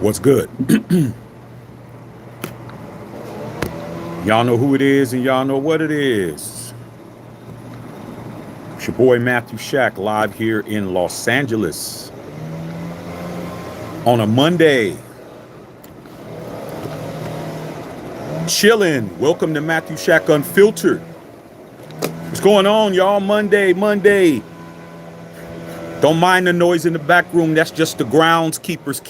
What's good? Y'all know who it is and y'all know what it is. It's your boy Matthew Shack live here in Los Angeles on a Monday. Chilling. Welcome to Matthew Shack Unfiltered. What's going on, y'all? Monday. Don't mind the noise in the back room. That's just the groundskeepers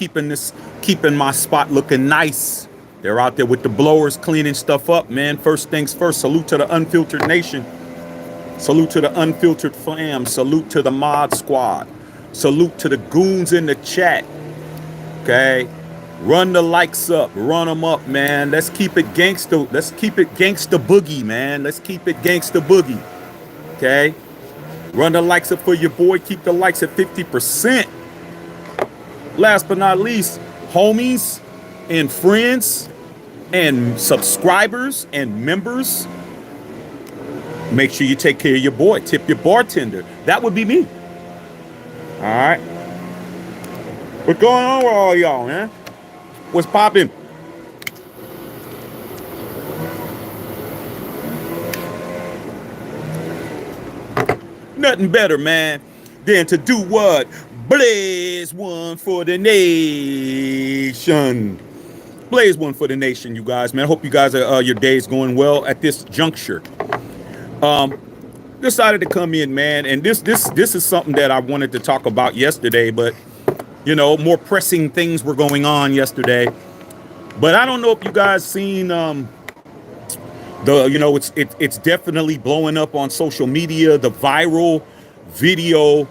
keeping my spot looking nice. They're out there with the blowers cleaning stuff up, man. First things first, salute to the Unfiltered Nation. Salute to the Unfiltered fam. Salute to the mod squad. Salute to the goons in the chat. Okay? Run the likes up. Run them up, man. Let's keep it gangsta. Let's keep it gangsta boogie, man. Let's keep it gangsta boogie. Okay? Run the likes up for your boy. Keep the likes at 50%. Last but not least, homies and friends and subscribers and members, make sure you take care of your boy. Tip your bartender. That would be me. All right. What's going on with all y'all, man? What's popping? Nothing better, man, than to do what? Blaze one for the nation. Blaze one for the nation, you guys, man. I hope you guys are your day's going well at this juncture. Decided to come in, man, and this is something that I wanted to talk about yesterday, but you know, more pressing things were going on yesterday. But I don't know if you guys seen it's definitely blowing up on social media, the viral video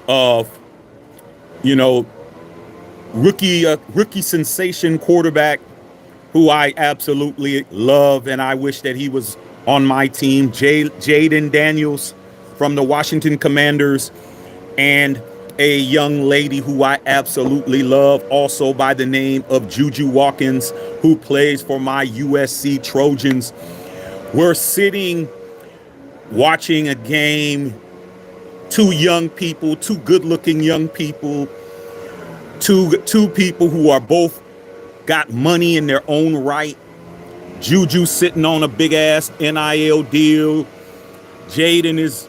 of, you know, rookie sensation quarterback who I absolutely love, and I wish that he was on my team, Jayden Daniels from the Washington Commanders, and a young lady who I absolutely love, also by the name of JuJu Watkins, who plays for my USC Trojans. We're sitting watching a game, two young people, two good-looking young people, two people who are both got money in their own right. Juju sitting on a big-ass NIL deal. Jaden is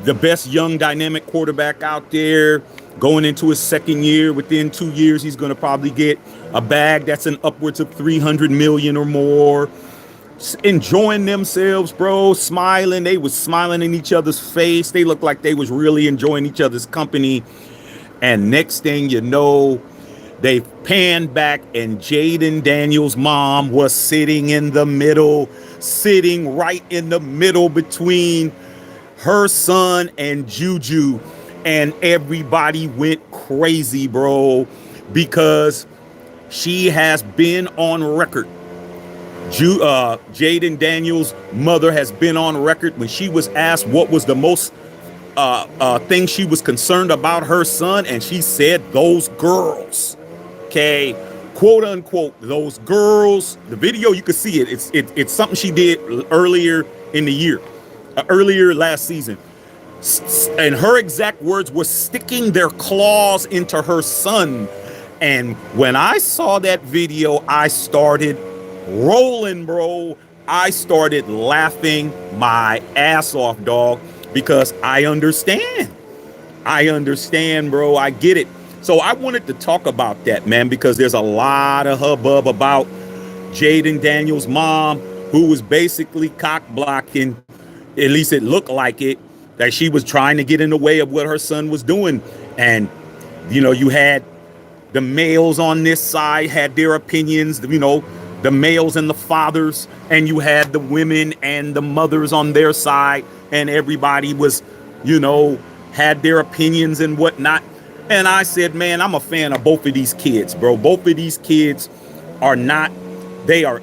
the best young dynamic quarterback out there, going into his second year. Within 2 years, he's going to probably get a bag that's in upwards of $300 million or more. Enjoying themselves, bro, smiling. They was smiling in each other's face. They looked like they was really enjoying each other's company. And next thing you know, they panned back and Jayden Daniels' mom was sitting right in the middle between her son and Juju, and everybody went crazy, bro, because she has been on record. Jayden Daniels' mother has been on record when she was asked what was the most thing she was concerned about her son, and she said those girls. Okay, quote unquote, those girls. The video, you can see it. It's something she did earlier in the year. Earlier last season, and her exact words were sticking their claws into her son. And when I saw that video, I started rolling, bro. I started laughing my ass off, dog, because I understand, bro. I get it. So I wanted to talk about that, man, because there's a lot of hubbub about Jayden Daniels' mom, who was basically cock blocking. At least it looked like it, that she was trying to get in the way of what her son was doing. And, you know, you had the males on this side had their opinions, you know, the males and the fathers, and you had the women and the mothers on their side, and everybody was, you know, had their opinions and whatnot. And I said, man, I'm a fan of both of these kids, bro. Both of these kids are not, they are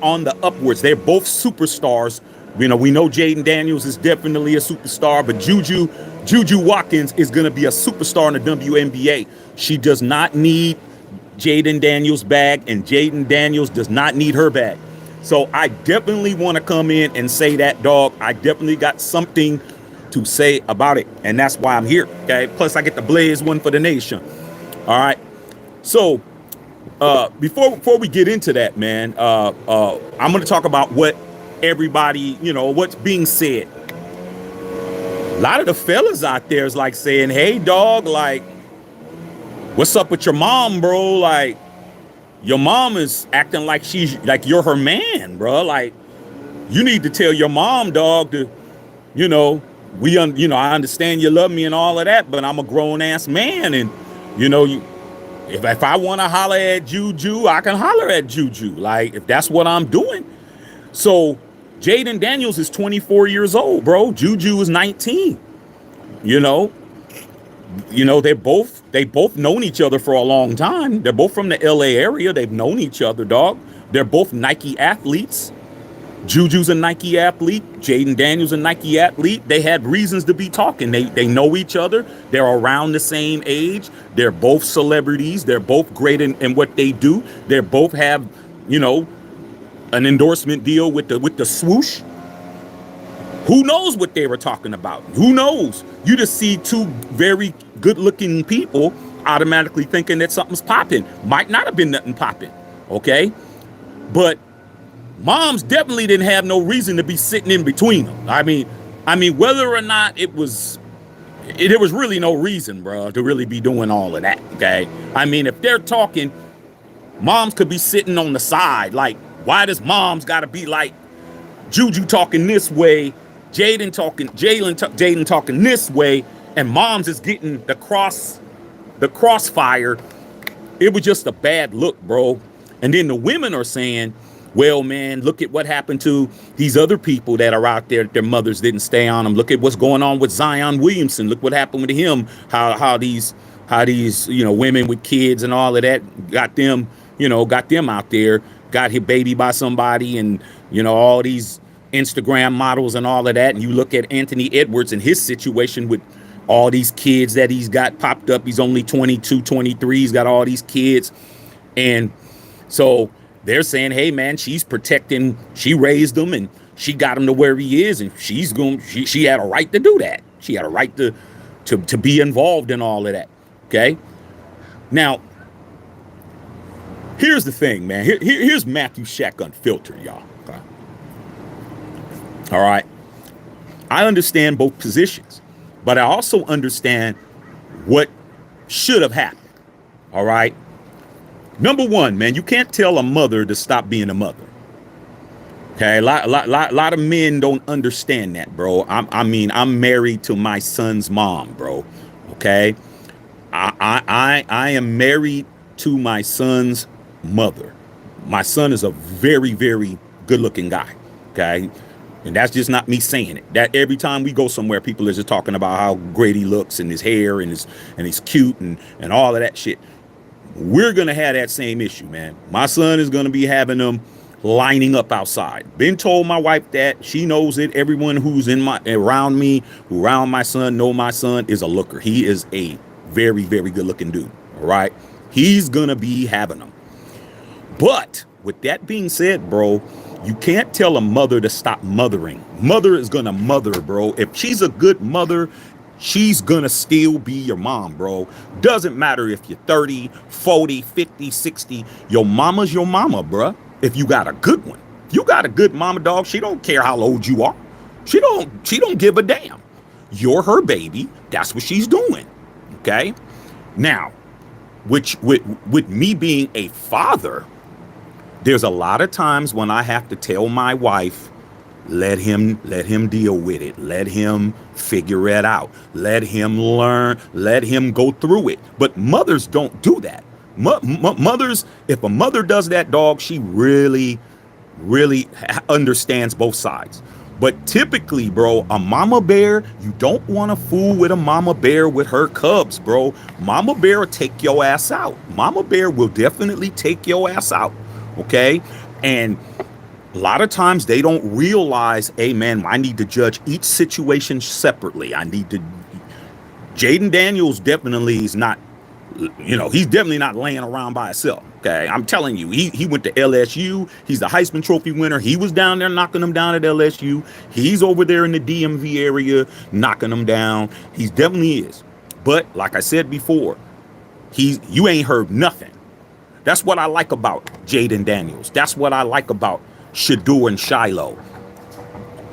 on the upwards. They're both superstars. You know, we know Jayden Daniels is definitely a superstar, but JuJu Watkins is going to be a superstar in the WNBA. She does not need Jayden Daniels' bag, and Jayden Daniels does not need her bag. So I definitely want to come in and say that, dog. I definitely got something to say about it, and that's why I'm here, okay? Plus, I get to blaze one for the nation. All right. So Before we get into that, man, I'm going to talk about what everybody, what's being said. A lot of the fellas out there is like saying, hey, dog, like, what's up with your mom, bro? Like, your mom is acting like she's like you're her man, bro. Like, you need to tell your mom, dog, to, I understand you love me and all of that, but I'm a grown ass man. And, if I want to holler at JuJu, I can holler at JuJu. Like, if that's what I'm doing. So Jayden Daniels is 24 years old, bro. JuJu is 19. They both known each other for a long time. They're both from the LA area. They've known each other, dog. They're both Nike athletes. JuJu's a Nike athlete. Jayden Daniels a Nike athlete. They had reasons to be talking. They know each other. They're around the same age. They're both celebrities. They're both great in what they do. They both have, an endorsement deal with the swoosh. Who knows what they were talking about? Who knows? You just see two very good-looking people automatically thinking that something's popping. Might not have been nothing popping, okay? But moms definitely didn't have no reason to be sitting in between them. I mean, whether or not there was really no reason, bro, to really be doing all of that, okay? I mean, if they're talking, moms could be sitting on the side. Like, why does moms got to be like JuJu talking this way, Jaden talking this way, and moms is getting the crossfire? It was just a bad look, bro. And then the women are saying, well, man, look at what happened to these other people that are out there. Their mothers didn't stay on them. Look at what's going on with Zion Williamson. Look what happened with him. How these women with kids and all of that got them out there, got his baby by somebody, and all these Instagram models and all of that. And you look at Anthony Edwards and his situation with all these kids that he's got popped up. He's only 22, 23. He's got all these kids. And so they're saying, hey, man, she's protecting. She raised him and she got him to where he is. And she had a right to do that. She had a right to be involved in all of that. OK, now, here's the thing, man. Here's Matthew Shack Unfiltered, y'all. Okay? All right. I understand both positions, but I also understand what should have happened. All right. Number one, man, you can't tell a mother to stop being a mother. Okay, a lot of men don't understand that, bro. I'm married to my son's mom, bro. Okay, I am married to my son's mother. My son is a very, very good-looking guy. Okay, and that's just not me saying it. That every time we go somewhere, people are just talking about how great he looks and his hair and he's cute and all of that shit. We're going to have that same issue, man. My son is going to be having them lining up outside. Been told my wife that. She knows it. Everyone who's around me, who around my son, know my son is a looker. He is a very, very good looking dude. All right. He's going to be having them. But with that being said, bro, you can't tell a mother to stop mothering. Mother is going to mother, bro. If she's a good mother, she's gonna still be your mom, bro. Doesn't matter if you're 30, 40, 50, 60. Your mama's your mama, bro. If you got a good one. If you got a good mama, dog, she don't care how old you are. She don't give a damn. You're her baby. That's what she's doing. Okay? Now, with me being a father, there's a lot of times when I have to tell my wife, let him deal with it. Let him figure it out. Let him learn. Let him go through it. But mothers don't do that. Mothers, if a mother does that, dog, she really, really understands both sides. But typically, bro, a mama bear, you don't want to fool with a mama bear with her cubs, bro. Mama bear will take your ass out. Mama bear will definitely take your ass out. Okay? And a lot of times they don't realize, hey, man, I need to judge each situation separately. Jayden Daniels definitely is not, he's definitely not laying around by himself. Okay, I'm telling you, he went to LSU. He's the Heisman Trophy winner. He was down there knocking them down at LSU. He's over there in the DMV area knocking them down. He definitely is. But like I said before, you ain't heard nothing. That's what I like about Jayden Daniels. That's what I like about Shador and Shiloh.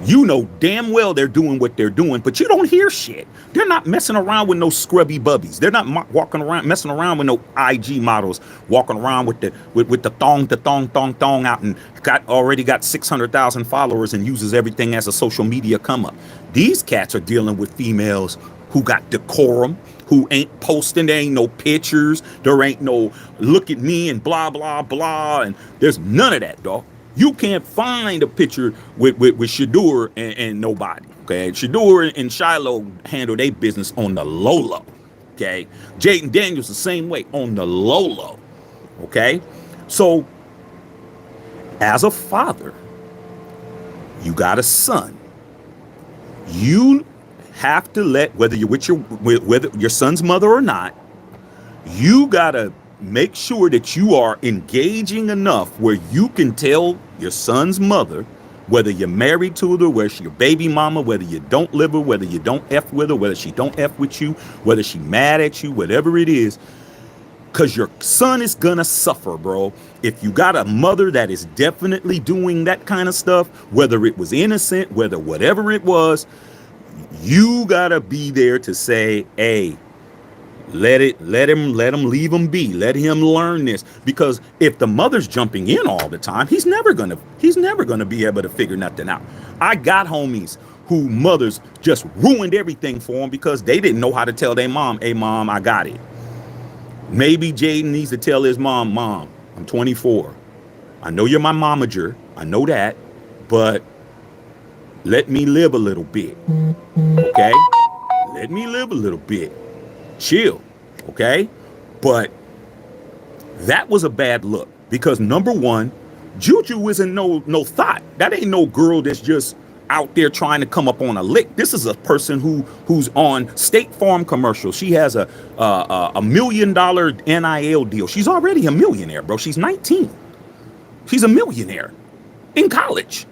You know damn well they're doing what they're doing, but you don't hear shit. They're not messing around with no scrubby bubbies. They're not walking around, messing around with no IG models, walking around with the thong out and already got 600,000 followers and uses everything as a social media come up. These cats are dealing with females who got decorum, who ain't posting. There ain't no pictures. There ain't no look at me and blah, blah, blah. And there's none of that, dog. You can't find a picture with Shador and nobody, okay? Shador and Shiloh handle their business on the low, okay? Jayden Daniels the same way, on the low, okay? So, as a father, you got a son. You have to let, whether you're with your son's mother or not, you gotta make sure that you are engaging enough where you can tell your son's mother, whether you're married to her, whether she's your baby mama, whether you don't live her, whether you don't F with her, whether she don't F with you, whether she mad at you, whatever it is, because your son is gonna suffer, bro. If you got a mother that is definitely doing that kind of stuff, whether it was innocent, whether whatever it was, you gotta be there to say, hey, let him leave him be. Let him learn this. Because if the mother's jumping in all the time, he's never gonna be able to figure nothing out. I got homies who mothers just ruined everything for them because they didn't know how to tell their mom, hey mom, I got it. Maybe Jaden needs to tell his mom, I'm 24. I know you're my momager. I know that, but let me live a little bit. Okay? Let me live a little bit. Chill, okay? But that was a bad look because number one, JuJu isn't no thought. That ain't no girl that's just out there trying to come up on a lick. This is a person who's on State Farm commercials. She has a $1 million NIL deal. She's already a millionaire, bro. She's 19. She's a millionaire in college.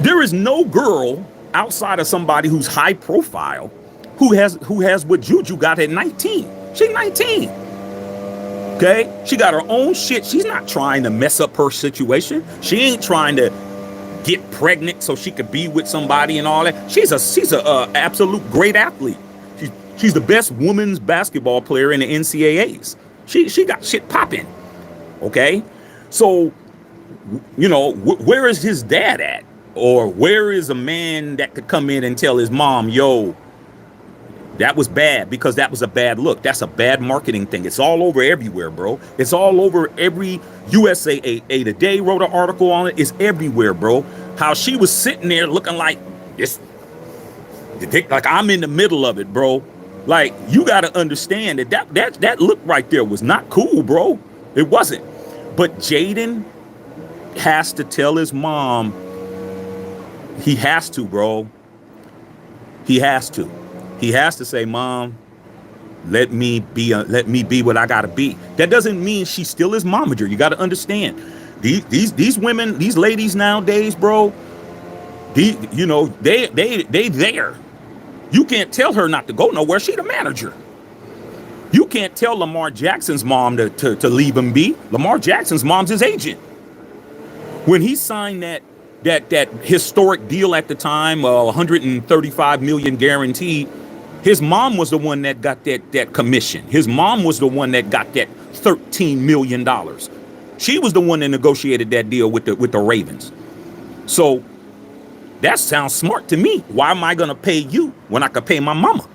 There is no girl outside of somebody who's high profile who has what JuJu got at 19. She's 19. Okay? She got her own shit. She's not trying to mess up her situation. She ain't trying to get pregnant so she could be with somebody and all that. She's a absolute great athlete. She's the best women's basketball player in the NCAAs. She got shit popping. Okay? So, you know, where is his dad at? Or where is a man that could come in and tell his mom, yo, that was bad, because that was a bad look. That's a bad marketing thing. It's all over everywhere, bro. It's all over every USA Today wrote an article on it. It's everywhere, bro. How she was sitting there looking like this, like I'm in the middle of it, bro. Like, you got to understand that look right there was not cool, bro. It wasn't. But Jaden has to tell his mom. He has to, bro. He has to. He has to say, Mom, let me be what I gotta be. That doesn't mean she still is momager. You gotta understand. These women, these ladies nowadays, bro, they there. You can't tell her not to go nowhere. She the manager. You can't tell Lamar Jackson's mom to leave him be. Lamar Jackson's mom's his agent. When he signed that historic deal at the time, 135 million guaranteed, his mom was the one that got that commission. His mom was the one that got that $13 million. She was the one that negotiated that deal with the Ravens. So that sounds smart to me. Why am I gonna pay you when I could pay my mama?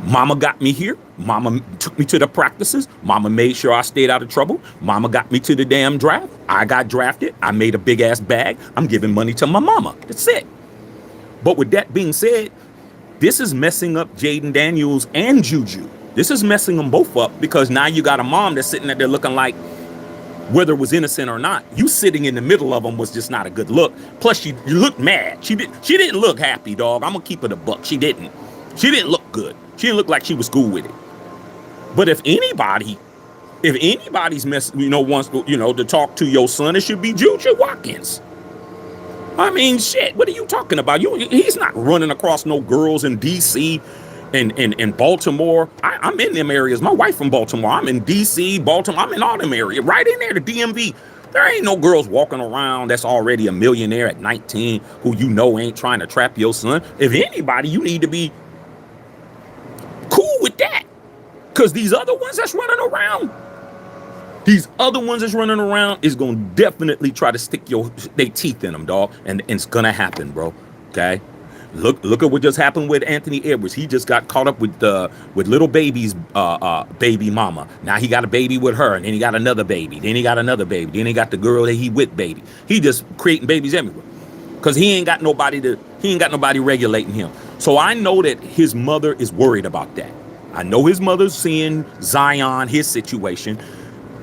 Mama got me here. Mama took me to the practices. Mama made sure I stayed out of trouble. Mama got me to the damn draft. I got drafted. I made a big ass bag. I'm giving money to my mama. That's it. But with that being said, this is messing up Jayden Daniels and JuJu. This is messing them both up because now you got a mom that's sitting there looking like, whether it was innocent or not, you sitting in the middle of them was just not a good look. Plus, you looked mad. She didn't look happy, dog. I'm gonna keep it a buck. She didn't look good. She didn't look like she was cool with it. But if anybody's wants to talk to your son, it should be JuJu Watkins. I mean, shit, what are you talking about? He's not running across no girls in DC in Baltimore. I'm in them areas. My wife from Baltimore. I'm in DC, Baltimore. I'm in all them areas. Right in there, the DMV. There ain't no girls walking around that's already a millionaire at 19 who you know ain't trying to trap your son. If anybody, you need to be cool with that. Because these other ones that's running around, is going to definitely try to stick their teeth in them, dog. And it's going to happen, bro. Okay? Look at what just happened with Anthony Edwards. He just got caught up with little baby's baby mama. Now he got a baby with her, and then he got another baby. Then he got another baby. Then he got the girl that he with baby. He just creating babies everywhere. Because he ain't got nobody regulating him. So I know that his mother is worried about that. I know his mother's seeing Zion, his situation.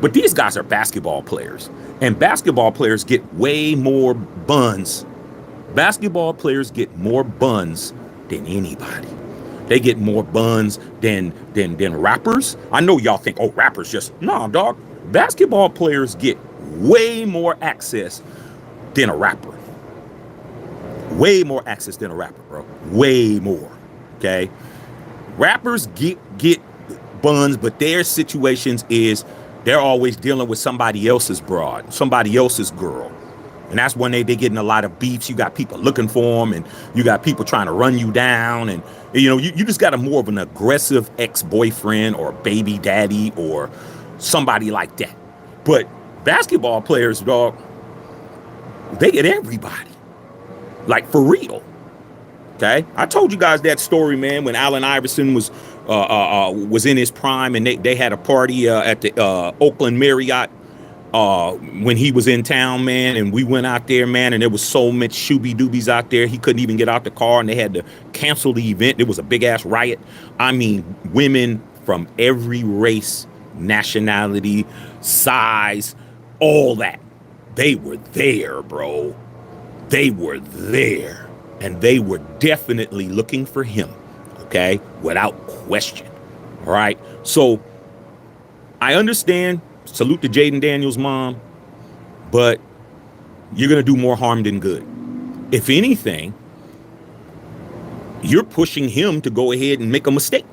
But these guys are basketball players. And basketball players get way more buns. Basketball players get more buns than anybody. They get more buns than rappers. I know y'all think, oh, rappers just... No, dog. Basketball players get way more access than a rapper. Way more access than a rapper, bro. Way more. Okay? Rappers get buns, but their situations is they're always dealing with somebody else's broad, somebody else's girl. And that's when they getting a lot of beefs. You got people looking for them, and you got people trying to run you down. And, you know, you just got a more of an aggressive ex-boyfriend or baby daddy or somebody like that. But basketball players, dog, they get everybody. Like, for real. Okay? I told you guys that story, man, when Allen Iverson was in his prime, and they had a party at the Oakland Marriott when he was in town, man, and we went out there, man, and there was so much shooby-doobies out there, he couldn't even get out the car, and they had to cancel the event. It was a big-ass riot. I mean, women from every race, nationality, size, all that. They were there, bro. They were there. And they were definitely looking for him, okay? Without question, all right? So I understand, salute to Jayden Daniels' mom, but you're going to do more harm than good. If anything, you're pushing him to go ahead and make a mistake.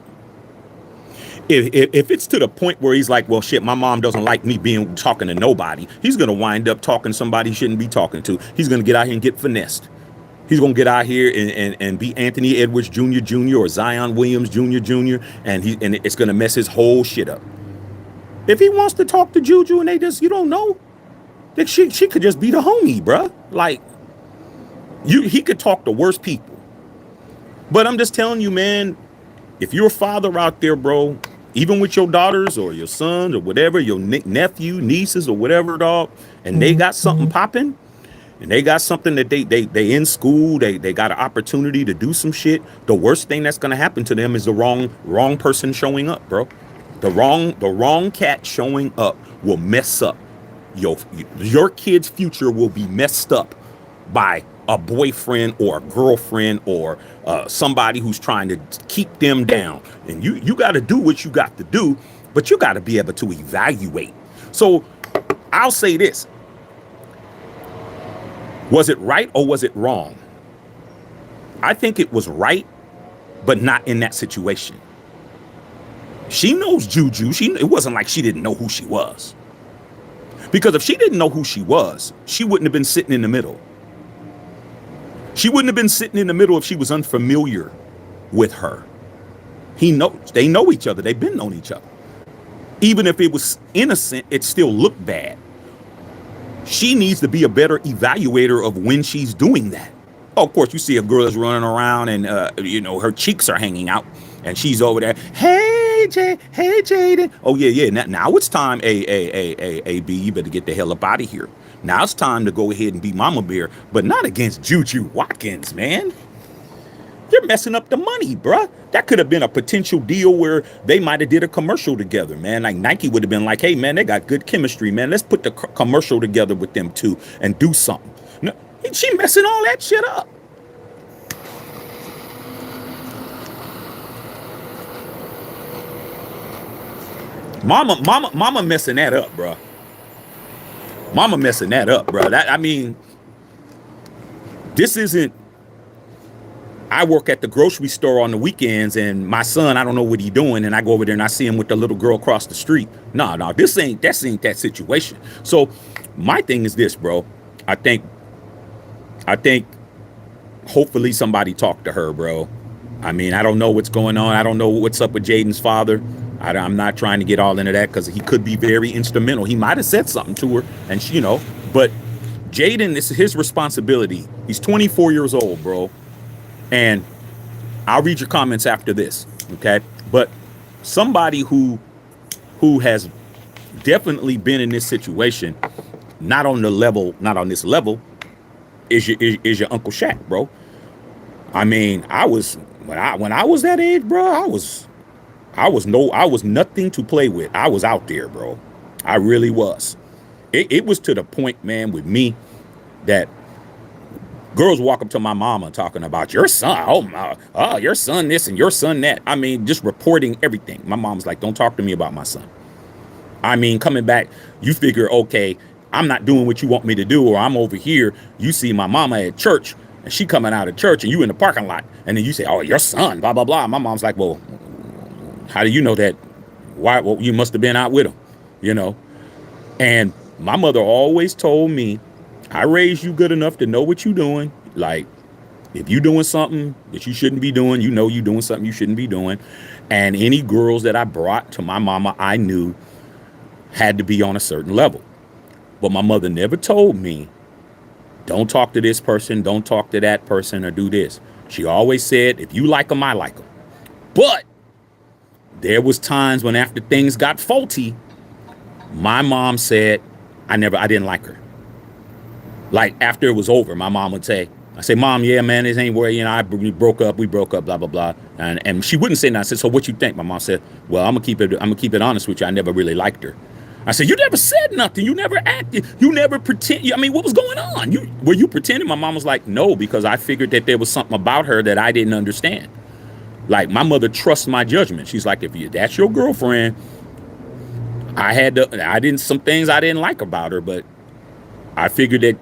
If it's to the point where he's like, well, shit, my mom doesn't like me talking to nobody, he's going to wind up talking to somebody he shouldn't be talking to. He's going to get out here and get finessed. He's going to get out here and be Anthony Edwards Jr. or Zion Williams Jr. and it's going to mess his whole shit up. If he wants to talk to JuJu and they just, you don't know, that she could just be the homie, bruh. Like, he could talk to worse people. But I'm just telling you, man, if you're a father out there, bro, even with your daughters or your sons or whatever, your nephew, nieces or whatever, dog, and they got something popping, and they got something that they in school, they got an opportunity to do some shit, the worst thing that's gonna happen to them is the wrong person showing up, bro. The wrong cat showing up will mess up your kid's future. Will be messed up by a boyfriend or a girlfriend or somebody who's trying to keep them down. And you got to do what you got to do, but you got to be able to evaluate. So I'll say this. Was it right or was it wrong? I think it was right, but not in that situation. She knows JuJu. It wasn't like she didn't know who she was. Because if she didn't know who she was, she wouldn't have been sitting in the middle. She wouldn't have been sitting in the middle if she was unfamiliar with her. They know each other. They've been known each other. Even if it was innocent, it still looked bad. She needs to be a better evaluator of when she's doing that. Oh, of course, you see a girl is running around and, her cheeks are hanging out and she's over there. Hey, Jaden. Oh, yeah. Now it's time, A-B, you better get the hell up out of here. Now it's time to go ahead and be Mama Bear, but not against JuJu Watkins, man. You're messing up the money, bruh. That could have been a potential deal where they might have did a commercial together, man. Like Nike would have been like, hey, man, they got good chemistry, man. Let's put the commercial together with them two and do something. No, she messing all that shit up. Mama messing that up, bruh. Mama messing that up, bruh. This isn't I work at the grocery store on the weekends, and my son, I don't know what he's doing, and I go over there and I see him with the little girl across the street. No, this ain't that situation. So my thing is this, bro. I think hopefully somebody talked to her, bro. I mean, I don't know what's going on. I don't know what's up with Jaden's father. I'm not trying to get all into that because he could be very instrumental. He might have said something to her, and she, but Jaden, this is his responsibility. He's 24 years old, bro. And I'll read your comments after this, okay? But somebody who has definitely been in this situation, not on this level, is your Uncle Shaq, bro. I mean, when I was that age, bro, I was nothing to play with. I was out there, bro. I really was. It was to the point, man, with me that girls walk up to my mama talking about your son. Oh, your son this and your son that. I mean, just reporting everything. My mom's like, don't talk to me about my son. I mean, coming back, you figure, okay, I'm not doing what you want me to do, or I'm over here. You see my mama at church, and she coming out of church, and you in the parking lot, and then you say, oh, your son, blah, blah, blah. My mom's like, well, how do you know that? Why? Well, you must have been out with him, And my mother always told me, I raised you good enough to know what you're doing. Like, if you're doing something that you shouldn't be doing, you're doing something you shouldn't be doing. And any girls that I brought to my mama, I knew had to be on a certain level. But my mother never told me, don't talk to this person, don't talk to that person, or do this. She always said, if you like them, I like them. But there was times when after things got faulty, my mom said, I didn't like her. Like, after it was over, my mom would say, Mom, yeah, man, this ain't where, we broke up, blah, blah, blah. And she wouldn't say nothing. I said, so what you think? My mom said, well, I'm gonna keep it honest with you. I never really liked her. I said, you never said nothing. You never acted. You never pretend. I mean, what was going on? Were you pretending? My mom was like, no, because I figured that there was something about her that I didn't understand. Like, my mother trusts my judgment. She's like, if that's your girlfriend, some things I didn't like about her, but I figured that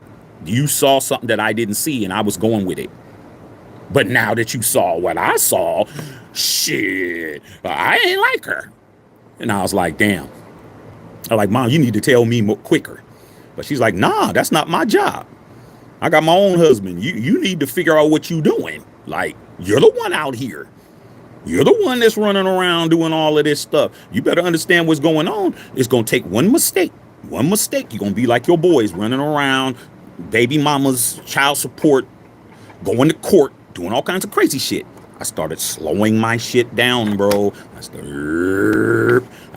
you saw something that I didn't see, and I was going with it. But now that you saw what I saw, shit, I ain't like her. And I was like, damn. I'm like, Mom, you need to tell me more quicker. But she's like, nah, that's not my job. I got my own husband. You need to figure out what you doing. Like, you're the one out here. You're the one that's running around doing all of this stuff. You better understand what's going on. It's going to take one mistake. You're going to be like your boys running around, baby mama's child support, going to court, doing all kinds of crazy shit. I started slowing my shit down, bro. I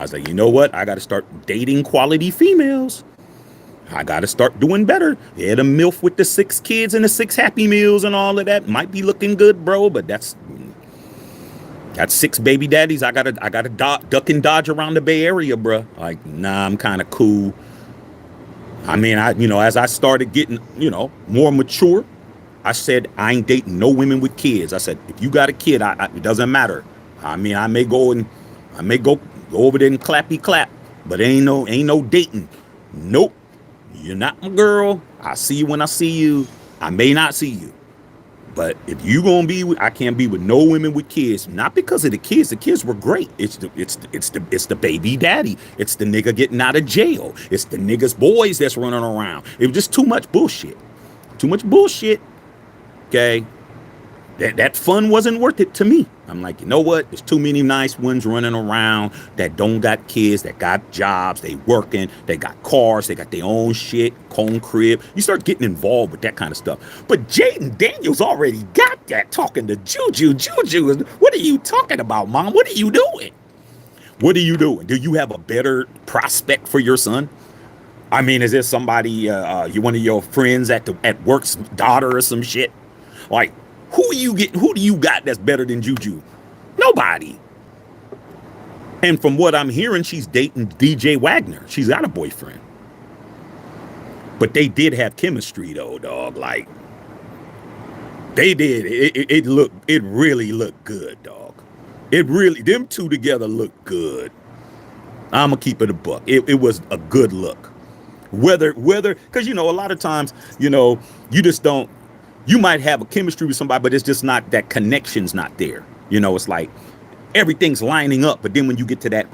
was like, you know what? I got to start dating quality females. I got to start doing better. Yeah, the MILF with the 6 kids and the 6 Happy Meals and all of that might be looking good, bro, but that's 6 baby daddies. I gotta duck and dodge around the Bay Area, bro. Like, nah, I'm kind of cool. I mean, as I started getting, more mature, I said, I ain't dating no women with kids. I said, if you got a kid, it doesn't matter. I mean, I may go over there and clappy clap, but ain't no dating. Nope. You're not my girl. I see you when I see you. I may not see you. But if you gonna be I can't be with no women with kids. Not because of the kids. The kids were great. It's the baby daddy. It's the nigga getting out of jail. It's the niggas boys that's running around. It was just too much bullshit. Too much bullshit. Okay. That fun wasn't worth it to me. I'm like, you know what? There's too many nice ones running around that don't got kids, that got jobs, they working, they got cars, they got their own shit, home crib. You start getting involved with that kind of stuff. But Jayden Daniels already got that, talking to JuJu. JuJu, what are you talking about, Mom? What are you doing? What are you doing? Do you have a better prospect for your son? I mean, is there somebody, one of your friends at work's daughter or some shit? Like, who do you got that's better than JuJu? Nobody. And from what I'm hearing, she's dating DJ Wagner. She's got a boyfriend. But they did have chemistry though, dog. Like, they did. It really looked good, dog. Them two together looked good. I'm gonna keep it a buck. It was a good look. Whether, because a lot of times, you just don't. You might have a chemistry with somebody, but it's just not, that connection's not there. You know, it's like everything's lining up, but then when you get to that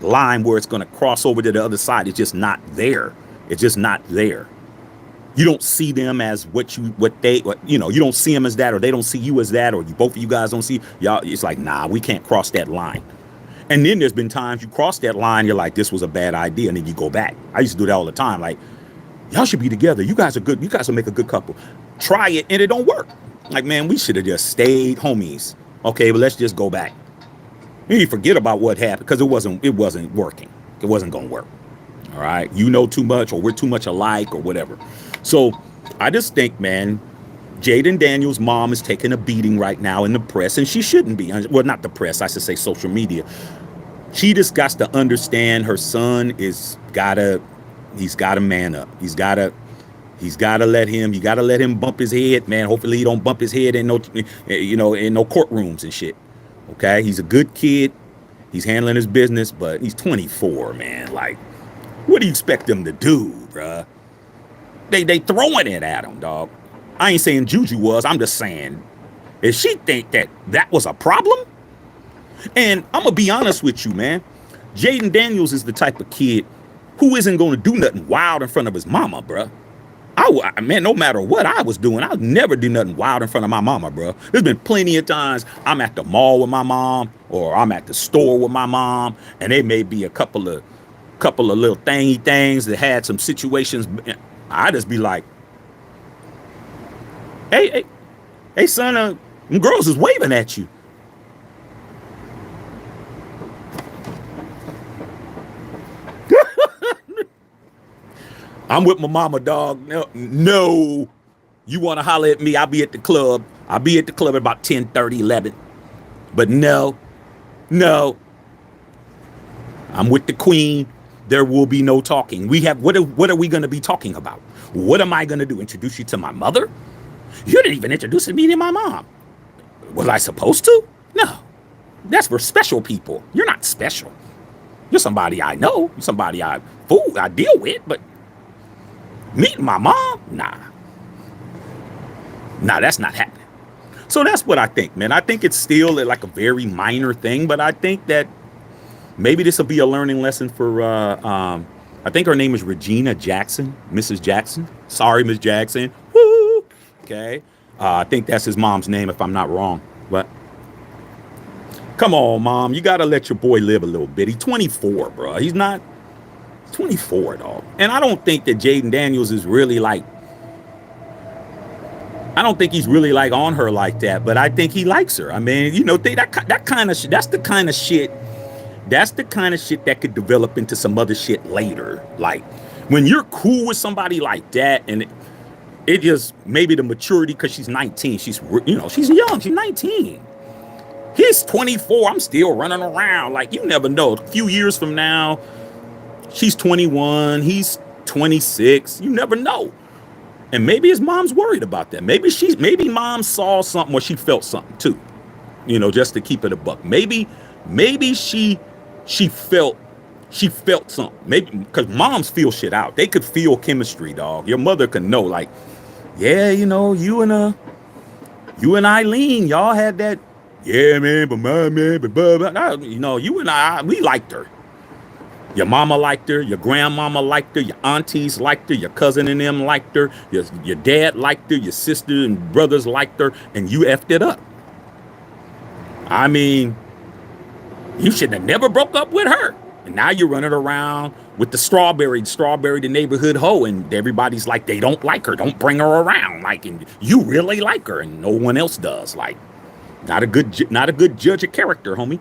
line where it's going to cross over to the other side, it's just not there. It's just not there. You don't see them as you don't see them as that, or they don't see you as that, or both of you guys don't see y'all. It's like, nah, we can't cross that line. And then there's been times you cross that line, you're like, this was a bad idea, and then you go back. I used to do that all the time. Like, y'all should be together. You guys are good. You guys will make a good couple. Try it, and it don't work. Like, man, we should have just stayed homies. Okay, but let's just go back. You forget about what happened, because it wasn't working. It wasn't gonna work. All right, you know too much, or we're too much alike, or whatever. So I just think, man, Jayden Daniels' mom is taking a beating right now in the press, and she shouldn't be. Well, not the press, I should say social media. She just got to understand her son he's gotta man up. He's gotta let him bump his head, man. Hopefully he don't bump his head in no courtrooms and shit. Okay, he's a good kid. He's handling his business, but he's 24, man. Like, what do you expect him to do, bruh? They throwing it at him, dog. I ain't saying JuJu was. I'm just saying, if she think that was a problem, and I'm gonna be honest with you, man, Jayden Daniels is the type of kid who isn't gonna do nothing wild in front of his mama, bruh. Man, no matter what I was doing, I'd never do nothing wild in front of my mama, bro. There's been plenty of times I'm at the mall with my mom, or I'm at the store with my mom, and there may be a couple of little thingy things that had some situations. I just be like, hey, son, them girls is waving at you. I'm with my mama, dog. No. You want to holler at me, I'll be at the club. I'll be at the club at about 10:30, 11. But no. I'm with the queen. There will be no talking. What are we going to be talking about? What am I going to do? Introduce you to my mother? You didn't even introduce me to my mom. Was I supposed to? No. That's for special people. You're not special. You're somebody I know. You're somebody I deal with, but meet my mom? Nah, that's not happening. So that's what I think, man. I think it's still like a very minor thing, but I think that maybe this will be a learning lesson for, I think her name is Regina Jackson, Mrs. Jackson. Sorry, Miss Jackson. Woo! Okay. I think that's his mom's name, if I'm not wrong. But come on, Mom. You got to let your boy live a little bit. He's 24, bro. He's not 24, dog. And I don't think that Jayden Daniels is really like, I don't think he's really like on her like that, but I think he likes her. I mean, you know, that's the kind of shit that could develop into some other shit later. Like, when you're cool with somebody like that, and it just, maybe the maturity, because she's 19, she's young, she's 19. He's 24, I'm still running around. Like, you never know. A few years from now, she's 21, he's 26. You never know. And maybe his mom's worried about that. Maybe mom saw something, or she felt something too. Just to keep it a buck. Maybe she felt something. Maybe because moms feel shit out. They could feel chemistry, dog. Your mother can know, like, yeah, you and Eileen, y'all had that. Yeah, man, but my man, but you and I, we liked her. Your mama liked her, your grandmama liked her, your aunties liked her, your cousin and them liked her, your dad liked her, your sister and brothers liked her, and you effed it up. I mean, you should have never broke up with her. And now you're running around with the strawberry the neighborhood hoe, and everybody's like, they don't like her, don't bring her around. Like, and you really like her, and no one else does. Like, not a good judge of character, homie.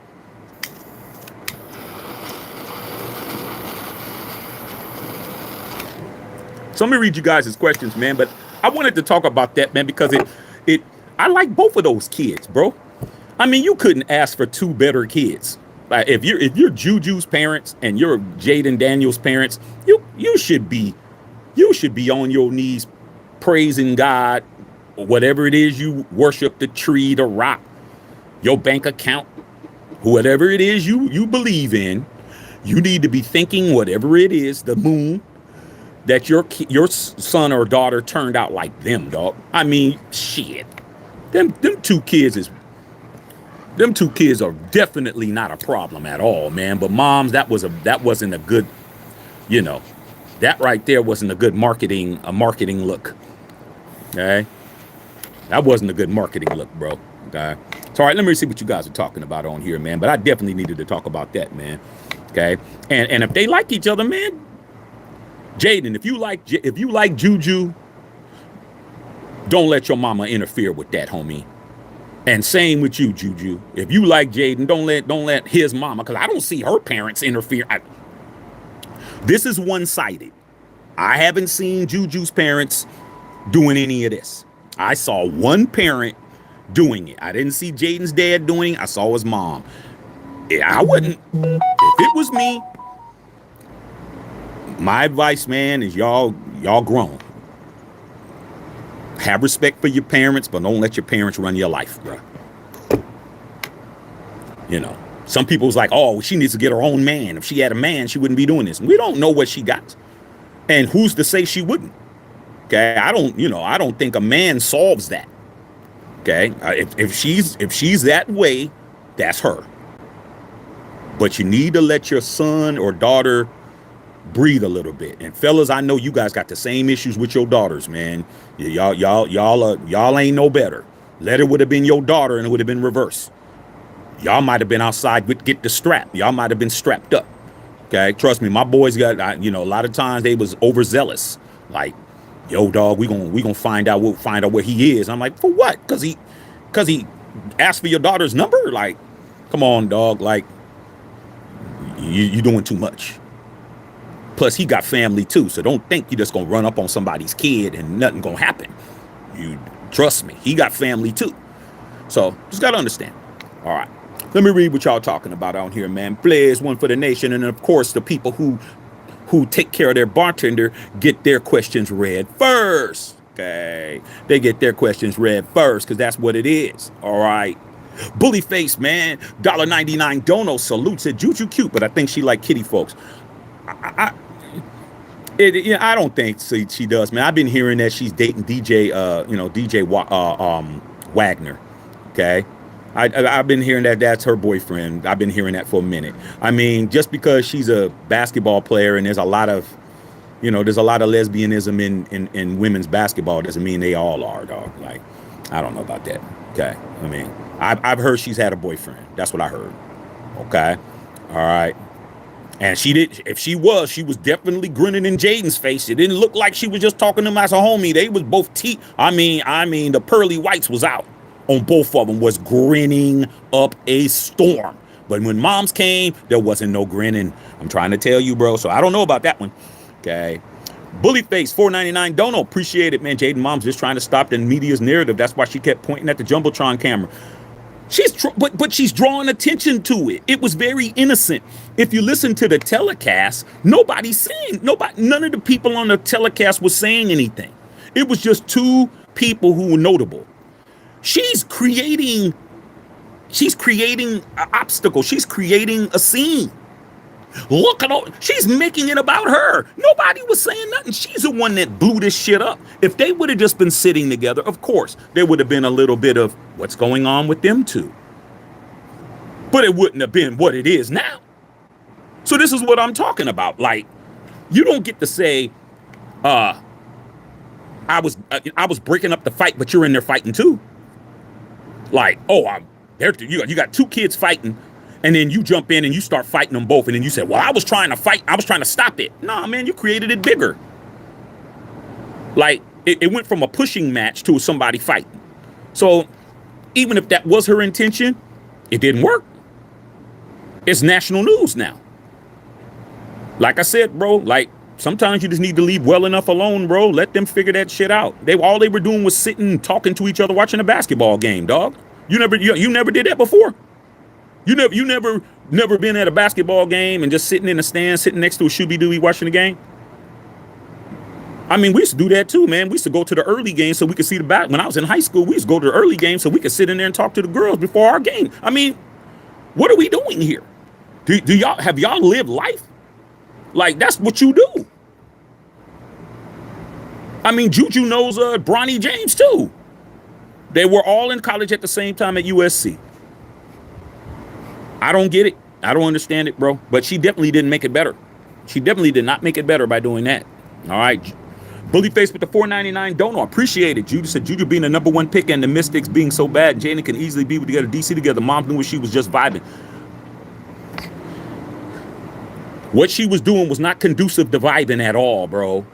So let me read you guys' questions, man. But I wanted to talk about that, man, because I like both of those kids, bro. I mean, you couldn't ask for two better kids. Like, if you're JuJu's parents and you're Jayden Daniels' parents, you should be on your knees praising God, or whatever it is you worship, the tree, the rock, your bank account, whatever it is you believe in. You need to be thanking whatever it is, the moon, that your son or daughter turned out like them, dog. I mean, shit. Them two kids are definitely not a problem at all, man. But moms, that wasn't a good, you know, that right there wasn't a good marketing look. Okay, that wasn't a good marketing look, bro. Okay, so all right, let me see what you guys are talking about on here, man. But I definitely needed to talk about that, man. Okay, and if they like each other, man, Jaden, if you like JuJu, don't let your mama interfere with that, homie. And same with you, JuJu. If you like Jaden, don't let his mama, because I don't see her parents interfere. This is one-sided. I haven't seen JuJu's parents doing any of this. I saw one parent doing it. I didn't see Jaden's dad doing it. I saw his mom. I wouldn't. If it was me, my advice, man, is y'all grown. Have respect for your parents, but don't let your parents run your life, bro. You know, some people's like, oh, she needs to get her own man. If she had a man, she wouldn't be doing this. We don't know what she got. And who's to say she wouldn't? Okay, I don't think a man solves that. Okay, if she's that way, that's her. But you need to let your son or daughter breathe a little bit. And fellas, I know you guys got the same issues with your daughters, man. Y'all ain't no better. Let it would have been your daughter and it would have been reverse. Y'all might have been outside with get the strap. Y'all might have been strapped up. Okay, trust me, my boys got, a lot of times they was overzealous. Like, yo, dog, we gonna find out where he is. I'm like, for what? Cause he asked for your daughter's number. Like, come on, dog. Like, you doing too much. Plus, he got family too, so don't think you just gonna run up on somebody's kid and nothing gonna happen. You trust me, he got family too. So just gotta understand. All right, let me read what y'all talking about on here, man. Players, one for the nation, and of course the people who take care of their bartender get their questions read first. Okay, they get their questions read first because that's what it is. All right. Bully face, man. $1.99 dono salute, said JuJu cute, but I think she like kitty folks. I don't think she does, man. I've been hearing that she's dating DJ Wagner. Okay, I've been hearing that that's her boyfriend. I've been hearing that for a minute. I mean, just because she's a basketball player and there's a lot of lesbianism in women's basketball doesn't mean they all are, dog. Like, I don't know about that. Okay, I mean, I've heard she's had a boyfriend. That's what I heard. Okay, all right. And she did. If she was definitely grinning in Jaden's face. It didn't look like she was just talking to him as a homie. They was both teeth. I mean, the pearly whites was out on both of them. Was grinning up a storm. But when moms came, there wasn't no grinning. I'm trying to tell you, bro. So I don't know about that one. Okay. Bully face, $4.99 dono. Appreciate it, man. Jaden mom's just trying to stop the media's narrative. That's why she kept pointing at the Jumbotron camera. But she's drawing attention to it. It was very innocent. If you listen to the telecast, none of the people on the telecast was saying anything. It was just two people who were notable. She's creating an obstacle. She's creating a scene. Look at all, she's making it about her. Nobody was saying nothing. She's the one that blew this shit up. If they would have just been sitting together, of course, there would have been a little bit of what's going on with them two. But it wouldn't have been what it is now. So this is what I'm talking about. Like, you don't get to say, I was breaking up the fight, but you're in there fighting too. Like, you got two kids fighting. And then you jump in and you start fighting them both. And then you say, well, I was trying to fight. I was trying to stop it. Nah, man, you created it bigger. Like, it went from a pushing match to somebody fighting. So even if that was her intention, it didn't work. It's national news now. Like I said, bro, like, sometimes you just need to leave well enough alone, bro. Let them figure that shit out. All they were doing was sitting and talking to each other, watching a basketball game, dog. You never did that before. You never been at a basketball game and just sitting in the stands, sitting next to a shooby-dooby watching the game? I mean, we used to do that too, man. We used to go to the early game so we could see the back. When I was in high school, we used to go to the early game so we could sit in there and talk to the girls before our game. I mean, what are we doing here? Have y'all lived life? Like, that's what you do. I mean, JuJu knows Bronny James too. They were all in college at the same time at USC. I don't get it. I don't understand it, bro. But she definitely didn't make it better. She definitely did not make it better by doing that. All right. Bully Face with the $4.99 donor. Appreciate it. JuJu said JuJu being the #1 pick and the Mystics being so bad, Jaden can easily be together, DC together. Mom knew what she was just vibing. What she was doing was not conducive to vibing at all, bro.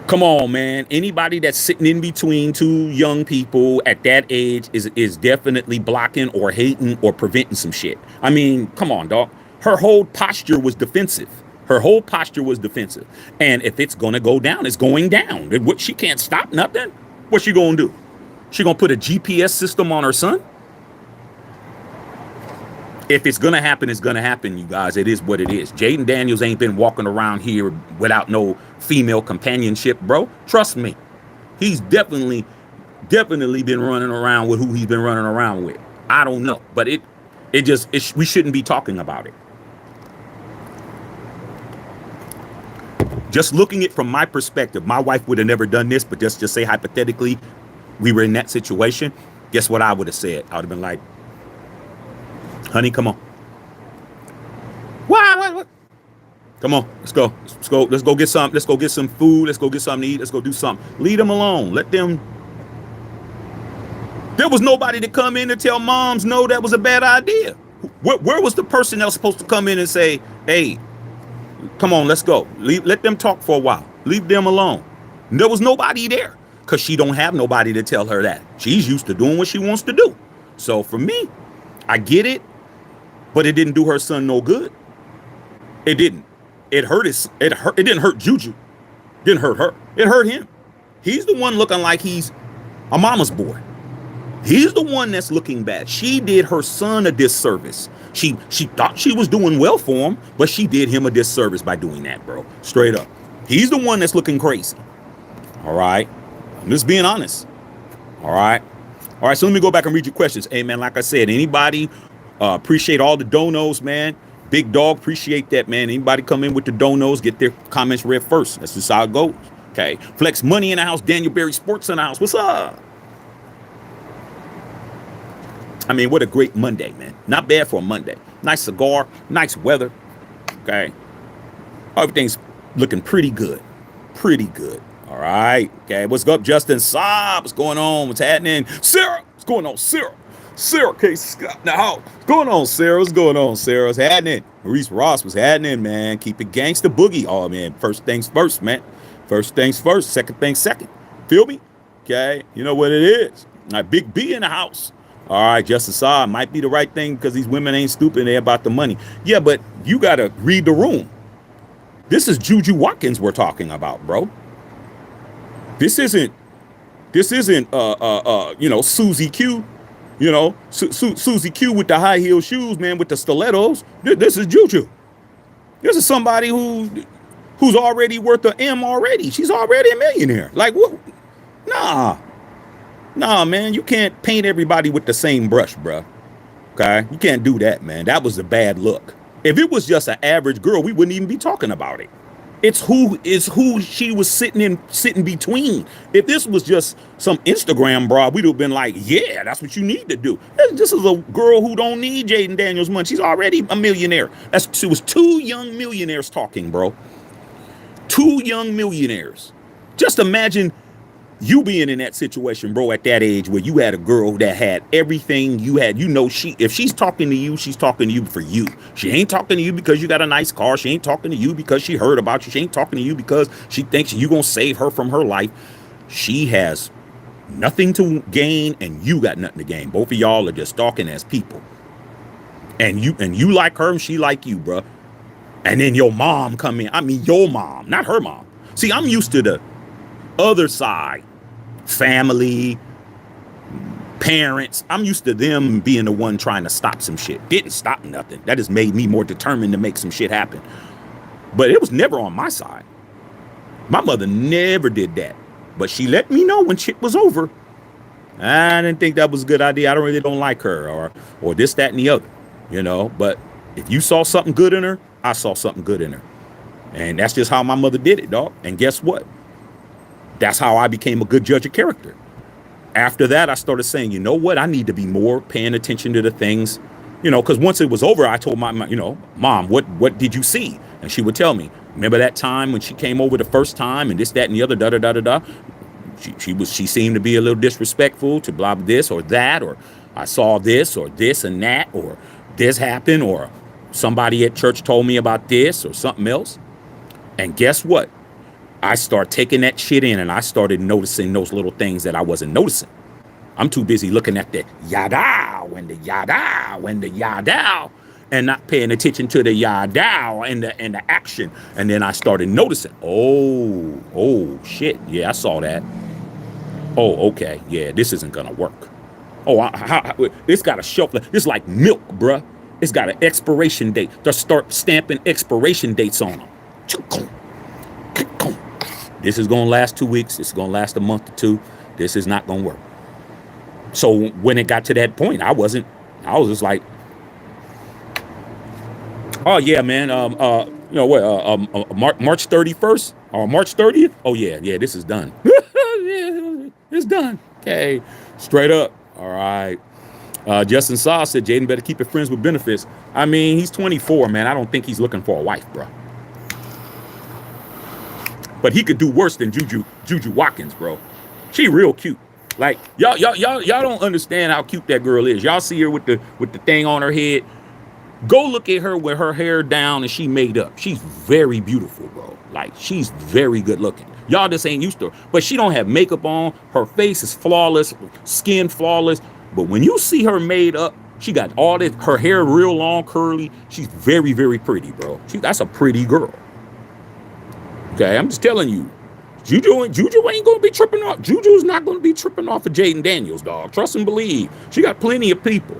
Come on, man. Anybody that's sitting in between two young people at that age is definitely blocking or hating or preventing some shit. I mean, come on, dog. Her whole posture was defensive. Her whole posture was defensive. And if it's going to go down, it's going down. What, she can't stop nothing? What's she going to do? She going to put a GPS system on her son? If it's going to happen, it's going to happen, you guys. It is what it is. Jayden Daniels ain't been walking around here without no female companionship, bro. Trust me. He's definitely been running around with who he's been running around with. I don't know. But we shouldn't be talking about it. Just looking at it from my perspective, my wife would have never done this, but just say hypothetically, we were in that situation. Guess what I would have said? I would have been like, honey, come on. What? Come on, let's go. Let's go get some. Let's go get some food. Let's go get something to eat. Let's go do something. Leave them alone. Let them. There was nobody to come in and tell moms, no, that was a bad idea. Where was the person that was supposed to come in and say, hey, come on, let's go. Let them talk for a while. Leave them alone. There was nobody there because she don't have nobody to tell her that. She's used to doing what she wants to do. So for me, I get it. But it didn't do her son no good. It didn't. It hurt it didn't hurt JuJu. It didn't hurt her. It hurt him. He's the one looking like he's a mama's boy. He's the one that's looking bad. She did her son a disservice. She thought she was doing well for him, but she did him a disservice by doing that, bro. Straight up. He's the one that's looking crazy. All right. I'm just being honest. All right. All right. So let me go back and read your questions. Hey, man, like I said, anybody... appreciate all the donos, man. Big dog, appreciate that, man. Anybody come in with the donos, get their comments read first. That's just how it goes. Okay. Flex Money in the house. Daniel Berry Sports in the house. What's up? I mean, what a great Monday, man. Not bad for a Monday. Nice cigar, nice weather. Okay. Everything's looking pretty good. Pretty good. All right. Okay. What's up, Justin Saab? What's going on? What's happening? Sarah. What's going on, Sarah? Sarah K. Scott in the house. What's going on, Sarah? What's going on, Sarah? What's happening? Maurice Ross, what's happening, man? Keep it gangsta boogie. Oh, man. First things first, man. First things first. Second things second. Feel me? Okay. You know what it is. All right. Big B in the house. All right. Justice Saab might be the right thing because these women ain't stupid. They're about the money. Yeah, but you got to read the room. This is JuJu Watkins we're talking about, bro. This isn't Susie Q. You know, Susie Q with the high heel shoes, man, with the stilettos. This is JuJu. This is somebody who's already worth an M already. She's already a millionaire. Like, what? Nah, man. You can't paint everybody with the same brush, bruh. Okay? You can't do that, man. That was a bad look. If it was just an average girl, we wouldn't even be talking about it. It's who she was sitting between. If this was just some Instagram broad, we'd have been like, yeah, that's what you need to do. This is a girl who don't need Jayden Daniels money. She's already a millionaire. It was two young millionaires talking, bro. Two young millionaires. Just imagine you being in that situation, bro, at that age where you had a girl that had everything you had. You know, if she's talking to you, she's talking to you for you. She ain't talking to you because you got a nice car. She ain't talking to you because she heard about you. She ain't talking to you because she thinks you gonna save her from her life. She has nothing to gain and you got nothing to gain. Both of y'all are just talking as people. And you like her and she like you, bro. And then your mom come in. I mean, your mom, not her mom. See, I'm used to the other side. Family, parents. I'm used to them being the one trying to stop some shit. Didn't stop nothing. That just made me more determined to make some shit happen. But it was never on my side. My mother never did that. But she let me know when shit was over. I didn't think that was a good idea. I really don't like her or this, that, and the other. You know, but if you saw something good in her, I saw something good in her. And that's just how my mother did it, dog. And guess what? That's how I became a good judge of character. After that, I started saying, you know what? I need to be more paying attention to the things, because once it was over, I told my Mom, what did you see? And she would tell me, remember that time when she came over the first time and this, that, and the other, da, da, da, da, da. She seemed to be a little disrespectful to blah, this or that, or I saw this or this and that, or this happened, or somebody at church told me about this or something else. And guess what? I start taking that shit in and I started noticing those little things that I wasn't noticing. I'm too busy looking at the yada and the yada and the yada and not paying attention to the yada and the action. And then I started noticing, oh shit, yeah, I saw that. Oh, okay, yeah, this isn't gonna work. Oh, it's got a shelf life. It's like milk, bruh. It's got an expiration date. Just start stamping expiration dates on them. This is going to last 2 weeks. This is going to last a month or two. This is not going to work. So when it got to that point, I was just like, oh yeah, man. March 31st or March 30th. Oh yeah, this is done. Yeah, it's done. Okay, straight up. All right. Justin Saw said Jaden better keep it friends with benefits. I mean, he's 24, man. I don't think he's looking for a wife, bro. But he could do worse than JuJu Watkins, bro. She real cute. Like y'all don't understand how cute that girl is. Y'all see her with the thing on her head. Go look at her with her hair down and she made up. She's very beautiful, bro. Like she's very good looking. Y'all just ain't used to her. But she don't have makeup on. Her face is flawless, skin flawless. But when you see her made up, she got all this, her hair real long, curly. She's very, very pretty, bro. That's a pretty girl. Okay, I'm just telling you, JuJu ain't gonna be tripping off. JuJu's not gonna be tripping off of Jayden Daniels, dog. Trust and believe. She got plenty of people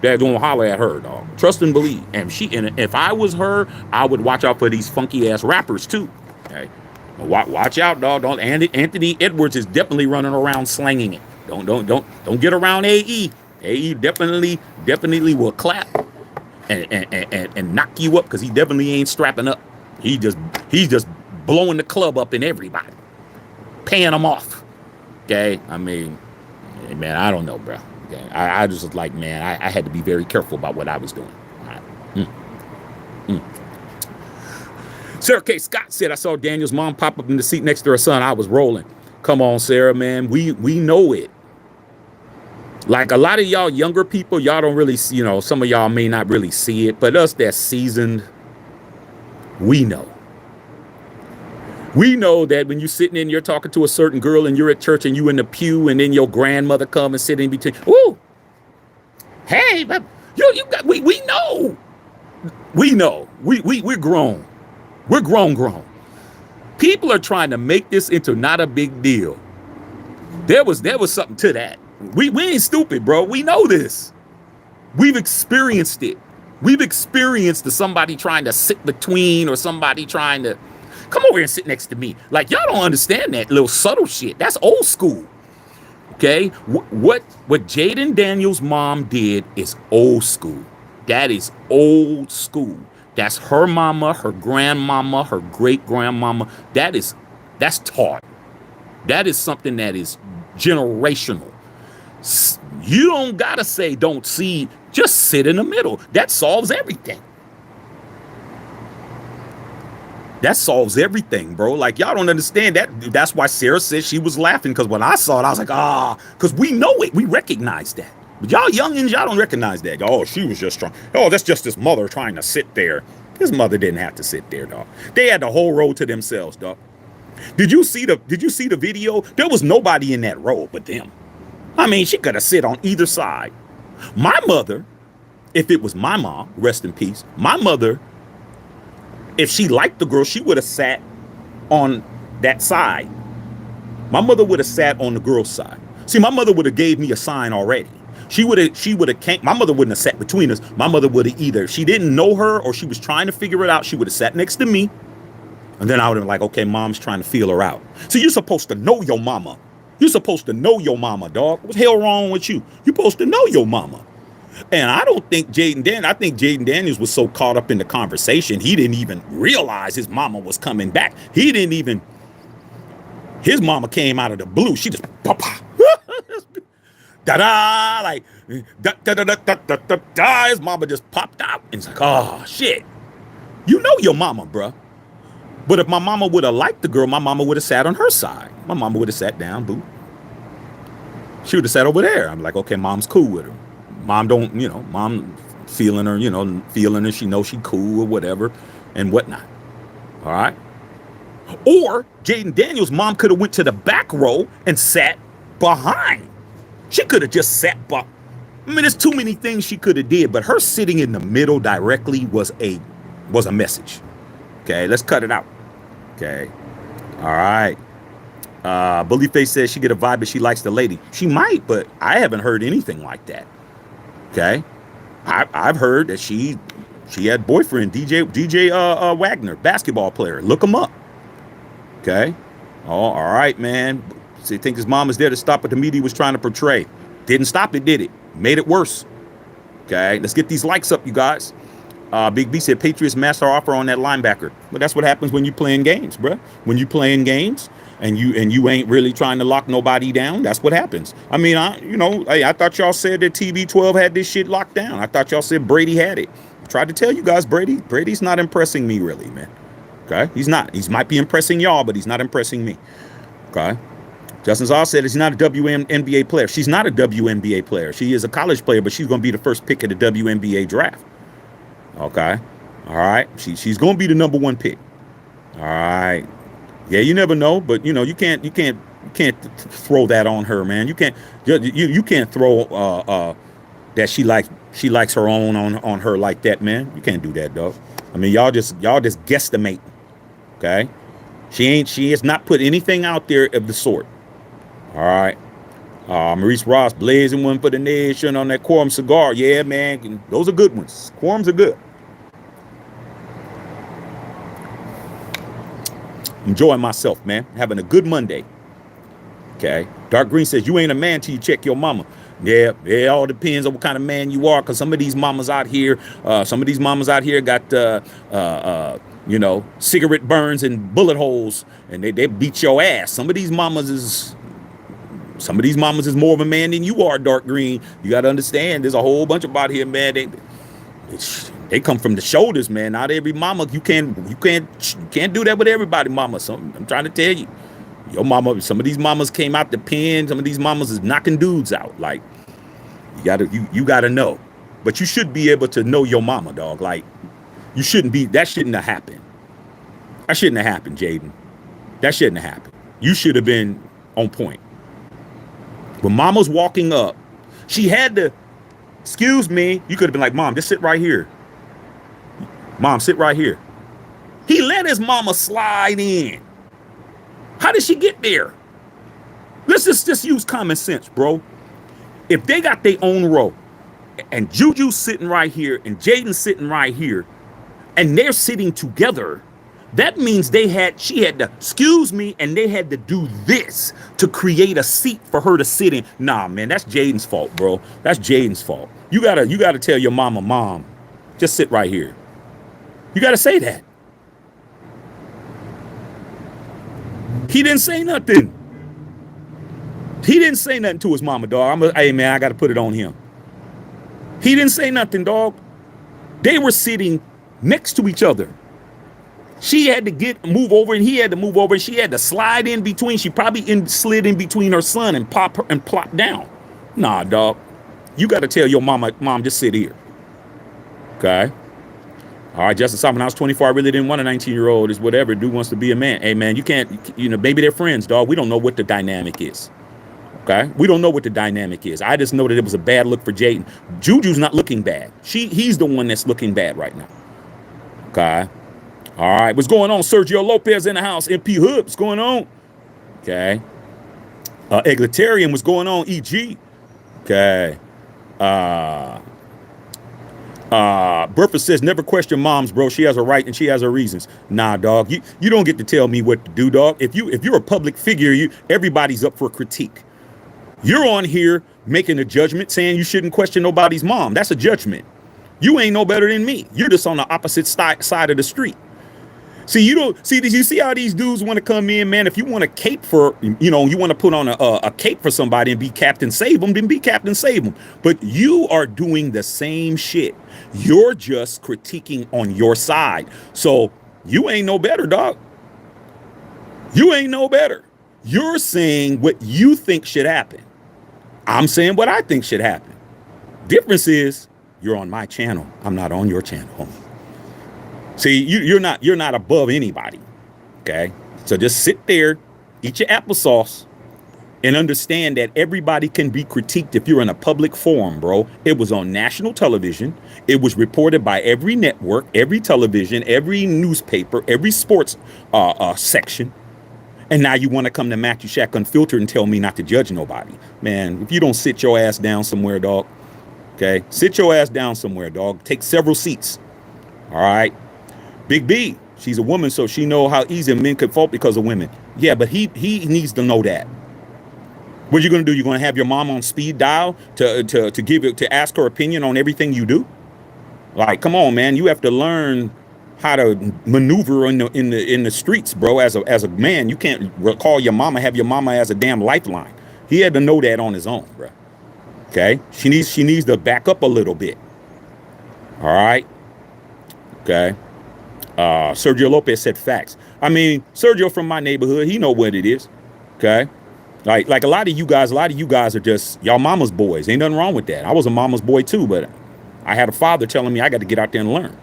that gonna holler at her, dog. Trust and believe. And if I was her, I would watch out for these funky ass rappers too. Okay, watch out, dog. Don't. Anthony Edwards is definitely running around slanging it. Don't get around AE. AE definitely will clap and knock you up because he definitely ain't strapping up. He's just blowing the club up in everybody, paying them off. Okay, I mean, man, I don't know, bro. Okay, I just was like, man, I had to be very careful about what I was doing. All right. Sarah K. Scott said, I saw Daniel's mom pop up in the seat next to her son. I was rolling. Come on, Sarah, man. We know it. Like a lot of y'all younger people, y'all don't really see, some of y'all may not really see it, but us that's seasoned, we know. We know that when you're sitting in, you're talking to a certain girl and you're at church and you in the pew and then your grandmother come and sit in between. Ooh, hey, but you got, we know. We know. We're grown. We're grown. People are trying to make this into not a big deal. There was something to that. We ain't stupid, bro. We know this. We've experienced it. We've experienced somebody trying to sit between or somebody trying to come over here and sit next to me. Like, y'all don't understand that little subtle shit. That's old school. Okay? What Jayden Daniels' mom did is old school. That is old school. That's her mama, her grandmama, her great-grandmama. That's taught. That is something that is generational. You don't gotta say don't see. Just sit in the middle. That solves everything. That solves everything, bro. Like, y'all don't understand that. That's why Sarah said she was laughing, because when I saw it, I was like, because we know it. We recognize that. But y'all youngins, y'all don't recognize that. Oh, she was just trying. Oh, that's just his mother trying to sit there. His mother didn't have to sit there, dog. They had the whole row to themselves, dog. Did you see the video? There was nobody in that row but them. I mean, she could have sit on either side. My mother, if it was my mom, rest in peace, my mother, if she liked the girl, she would have sat on that side. My mother would have sat on the girl's side. See, my mother would have gave me a sign already. She would have came. My mother wouldn't have sat between us. My mother would have either, she didn't know her or she was trying to figure it out. She would have sat next to me. And then I would have been like, okay, mom's trying to feel her out. See, you're supposed to know your mama. You're supposed to know your mama, dog. What's the hell wrong with you? You're supposed to know your mama. And I don't think I think Jayden Daniels was so caught up in the conversation, he didn't even realize his mama was coming back. He didn't even, His mama came out of the blue. She just pop, da da, like da da da da da da da. His mama just popped out, and it's like, oh shit, you know your mama, bruh. But if my mama would have liked the girl, my mama would have sat on her side. My mama would have sat down, boo. She would have sat over there. I'm like, okay, mom's cool with her. Mom don't, mom feeling her, feeling her. She knows she cool or whatever and whatnot. All right. Or Jayden Daniels' mom could have went to the back row and sat behind. She could have just sat I mean, there's too many things she could have did, but her sitting in the middle directly was a message. Okay, let's cut it out. Okay. All right. Bully Face says she get a vibe, but she likes the lady. She might, but I haven't heard anything like that. Okay. I've heard that she had boyfriend, DJ Wagner, basketball player. Look him up. Okay. Oh, all right, man. So you think his mom was there to stop what the media was trying to portray. Didn't stop it, did it? Made it worse. Okay. Let's get these likes up, you guys. Big B said Patriots master offer on that linebacker. But that's what happens when you playing games, bro. When you playing games and you ain't really trying to lock nobody down, that's what happens. I mean, I thought y'all said that TB12 had this shit locked down. I thought y'all said Brady had it. I tried to tell you guys, Brady's not impressing me really, man. Okay, he's not. He might be impressing y'all, but he's not impressing me. Okay. Justin Zaw said he's not a WNBA player. She's not a WNBA player. She is a college player, but she's going to be the first pick of the WNBA draft. Okay. All right. She's going to be the number 1 pick. All right. Yeah, you never know, but you can't throw that on her, man. You can't throw that she likes her own on her like that, man. You can't do that, dog. I mean, y'all just guesstimate. Okay? She has not put anything out there of the sort. All right. Maurice Ross blazing one for the nation on that Quorum cigar. Yeah, man. Those are good ones. Quorums are good. Enjoying myself, man. Having a good Monday. Okay. Dark Green says you ain't a man till you check your mama. Yeah, it all depends on what kind of man you are, because some of these mamas out here got cigarette burns and bullet holes, and they beat your ass. Some of these mamas is more of a man than you are, Dark Green. You got to understand, there's a whole bunch of out here, man. They come from the shoulders, man. Not every mama, you can't do that with everybody, mama. I'm trying to tell you. Your mama, some of these mamas came out the pen. Some of these mamas is knocking dudes out. Like, you gotta know. But you should be able to know your mama, dog. Like, that shouldn't have happened. That shouldn't have happened, Jaden. That shouldn't have happened. You should have been on point. When mama's walking up, she had to, excuse me, you could have been like, Mom, just sit right here. Mom, sit right here. He let his mama slide in. How did she get there? Let's just use common sense, bro. If they got their own row, and JuJu's sitting right here, and Jayden's sitting right here, and they're sitting together, that means she had to, excuse me, and they had to do this to create a seat for her to sit in. Nah, man, that's Jayden's fault, bro. That's Jayden's fault. You gotta tell your mama, Mom, just sit right here. You gotta say that. He didn't say nothing. He didn't say nothing to his mama, dog. Hey, man, I got to put it on him. He didn't say nothing, dog. They were sitting next to each other. She had to move over, and he had to move over, and she had to slide in between. She probably slid in between her son and plop down. Nah, dog. You got to tell your mama, Mom, just sit here. Okay? All right, Justin Simon, when I was 24, I really didn't want a 19-year-old. Is whatever. Dude wants to be a man. Hey, man, you can't, maybe they're friends, dog. We don't know what the dynamic is. Okay? We don't know what the dynamic is. I just know that it was a bad look for Jayden. JuJu's not looking bad. He's the one that's looking bad right now. Okay? All right, what's going on? Sergio Lopez in the house. MP Hood, what's going on? Okay. Egalitarian, what's going on? EG. Okay. Bertha says, never question moms, bro. She has a right and she has her reasons. Nah, dog. You don't get to tell me what to do, dog. If you're a public figure, everybody's up for critique. You're on here making a judgment saying you shouldn't question nobody's mom. That's a judgment. You ain't no better than me. You're just on the opposite side of the street. See, you don't see. You see how these dudes want to come in, man. If you want a cape for, you want to put on a cape for somebody and be Captain Save them, then be Captain Save them. But you are doing the same shit. You're just critiquing on your side. So you ain't no better, dog. You ain't no better. You're saying what you think should happen. I'm saying what I think should happen. Difference is you're on my channel. I'm not on your channel, homie. See, you're not above anybody, okay? So just sit there, eat your applesauce, and understand that everybody can be critiqued if you're in a public forum, bro. It was on national television. It was reported by every network, every television, every newspaper, every sports section. And now you want to come to Matthew Shack Unfiltered and tell me not to judge nobody. Man, if you don't sit your ass down somewhere, dog, okay? Sit your ass down somewhere, dog. Take several seats, all right? Big B, she's a woman, so she know how easy men could fall because of women. Yeah, but he needs to know that. What you gonna do? You gonna have your mom on speed dial to ask her opinion on everything you do? Like, come on, man, you have to learn how to maneuver in the streets, bro. As a man, you can't have your mama as a damn lifeline. He had to know that on his own, bro. Okay, she needs to back up a little bit. All right, okay. Sergio Lopez said facts. I mean, Sergio from my neighborhood, he know what it is. Okay. Like a lot of you guys are just y'all mama's boys. Ain't nothing wrong with that. I was a mama's boy too, but I had a father telling me I got to get out there and learn.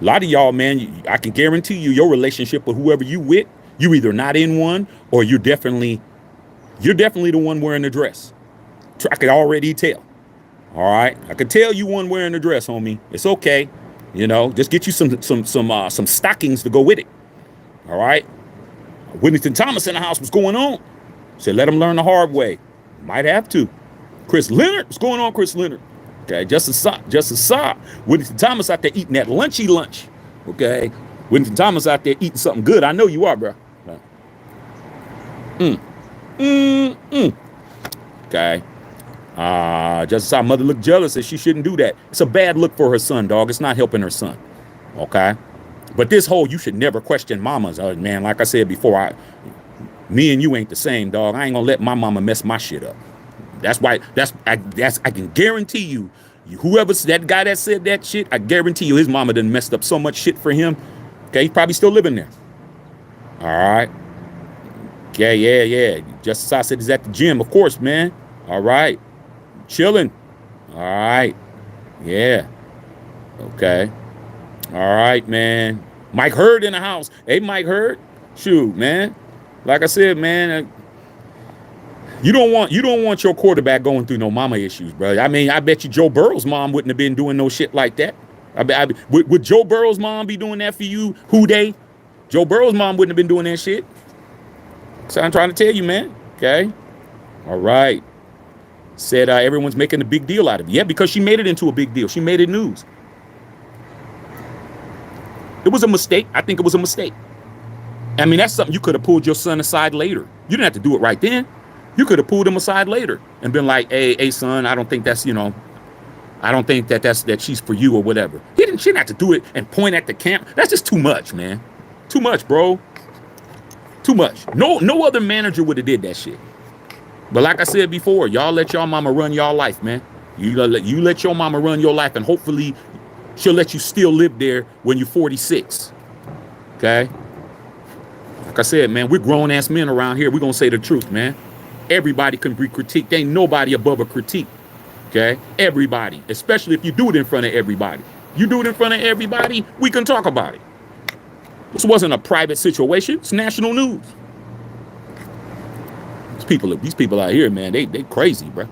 A lot of y'all, man, I can guarantee you your relationship with whoever you with, you either not in one or you're definitely the one wearing the dress. I could already tell. All right. I could tell you one wearing the dress, homie. It's okay. Just get you some stockings to go with it. All right. Whittington Thomas in the house. What's going on? Said let him learn the hard way. Might have to. Chris Leonard. What's going on, Chris Leonard? Okay. Just a sock. Whittington Thomas out there eating that lunchy lunch. Okay. Whittington Thomas out there eating something good. I know you are, bro. Okay. Just saw mother look jealous and she shouldn't do that. It's a bad look for her son, dog. It's not helping her son. Okay. But this whole you should never question mamas. Man, like I said before, me and you ain't the same, dog. I ain't gonna let my mama mess my shit up. That's why I can guarantee you, whoever's that guy that said that shit, I guarantee you his mama done messed up so much shit for him. Okay, he's probably still living there. All right. Yeah. Just as I said, he's at the gym, of course, man. All right. Chilling. All right. Yeah. Okay. All right, man. Mike Hurd in the house. Hey, Mike Hurd. Shoot, man. Like I said, man, you don't want your quarterback going through no mama issues, bro. I mean, I bet you Joe Burrow's mom wouldn't have been doing no shit like that. Would Joe Burrow's mom be doing that for you? Joe Burrow's mom wouldn't have been doing that shit. So I'm trying to tell you, man. Okay. All right. Said everyone's making a big deal out of it. Yeah, because she made it into a big deal. She made it news. It was a mistake. I think it was a mistake. I mean, that's something you could have pulled your son aside later. You didn't have to do it right then. You could have pulled him aside later and been like, hey, son, I don't think that's, I don't think that she's for you or whatever. She didn't have to do it and point at the camera. That's just too much, man. Too much, bro. Too much. No other manager would have did that shit. But like I said before, y'all let y'all mama run y'all life, man. You let your mama run your life, and hopefully she'll let you still live there when you're 46. Okay? Like I said, man, we're grown-ass men around here. We're going to say the truth, man. Everybody can be critiqued. Ain't nobody above a critique. Okay? Everybody. Especially if you do it in front of everybody. You do it in front of everybody, we can talk about it. This wasn't a private situation. It's national news. These people out here, man, they crazy, bro.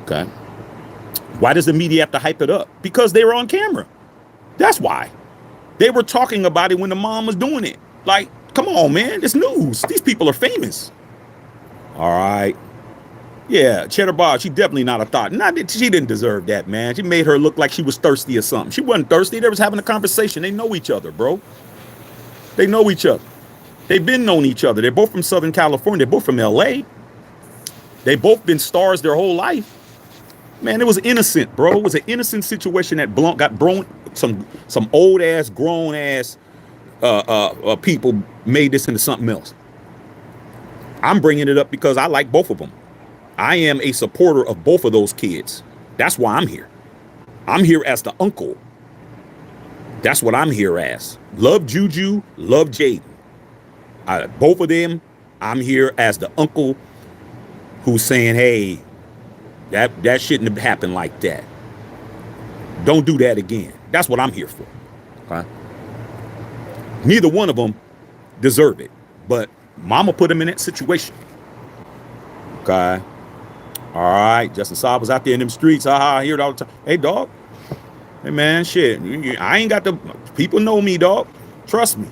Okay. Why does the media have to hype it up? Because they were on camera. That's why. They were talking about it when the mom was doing it. Like, come on, man. It's news. These people are famous. All right. Yeah, Cheddar Bob, she definitely not a thought. She didn't deserve that, man. She made her look like she was thirsty or something. She wasn't thirsty. They was having a conversation. They know each other, bro. They know each other. They've been known each other. They're both from Southern California. They're both from LA. They both been stars their whole life. Man, it was innocent, bro. It was an innocent situation that got blown. Some old ass, grown ass people made this into something else. I'm bringing it up because I like both of them. I am a supporter of both of those kids. That's why I'm here. I'm here as the uncle. That's what I'm here as. Love JuJu, love Jayden. Both of them, I'm here as the uncle who's saying, hey, that shouldn't have happened like that. Don't do that again. That's what I'm here for. Okay? Neither one of them deserve it, but mama put them in that situation. Okay? All right, Justin Saab was out there in them streets. I hear it all the time. Hey, dog. Hey, man, shit. I ain't got the... People know me, dog. Trust me.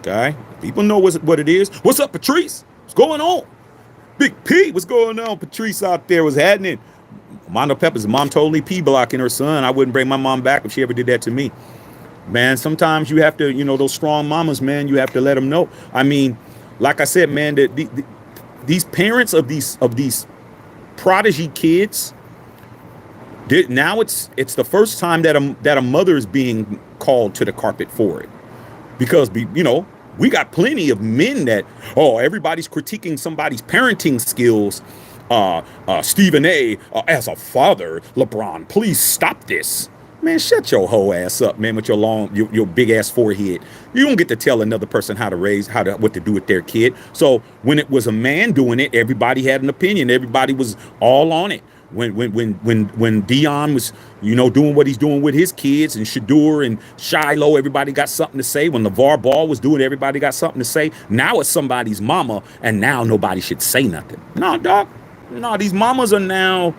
Okay? People know what it is. What's up, Patrice? What's going on? Big P, what's going on? Patrice out there was happening. Mondo Peppers' mom totally P-blocking her son. I wouldn't bring my mom back if she ever did that to me. Man, sometimes you have to, those strong mamas, man, you have to let them know. I mean, like I said, man, these parents of these prodigy kids, now it's the first time that a mother is being called to the carpet for it, because we got plenty of men that everybody's critiquing somebody's parenting skills. Stephen A. As a father, LeBron, please stop this. Man, shut your whole ass up, man, with your big ass forehead. You don't get to tell another person what to do with their kid. So when it was a man doing it, everybody had an opinion. Everybody was all on it. When Dion was, doing what he's doing with his kids, and Shador and Shiloh, everybody got something to say. When LeVar Ball was doing it, everybody got something to say. Now it's somebody's mama, and now nobody should say nothing. No, dog. No, these mamas are now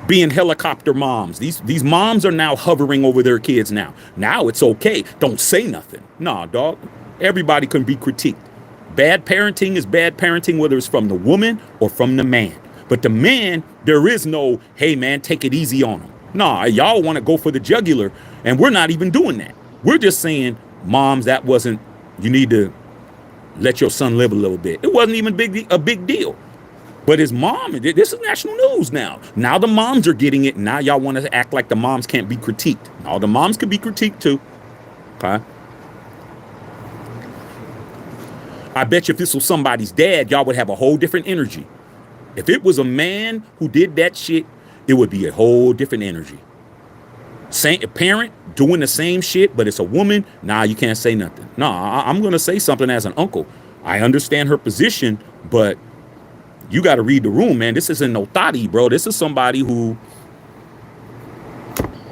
being helicopter moms. These moms are now hovering over their kids now. Now it's okay. Don't say nothing. Nah, dog. Everybody can be critiqued. Bad parenting is bad parenting, whether it's from the woman or from the man. But the man, there is no, hey, man, take it easy on him. Nah, y'all want to go for the jugular, and we're not even doing that. We're just saying, moms, you need to let your son live a little bit. It wasn't even a big deal. But his mom, this is national news now. Now the moms are getting it. Now y'all want to act like the moms can't be critiqued. No, the moms can be critiqued too. Okay. I bet you if this was somebody's dad, y'all would have a whole different energy. If it was a man who did that shit, it would be a whole different energy. A parent doing the same shit, but it's a woman. Nah, you can't say nothing. Nah, I'm going to say something as an uncle. I understand her position, but you got to read the room, man. This isn't no thotty, bro. This is somebody who,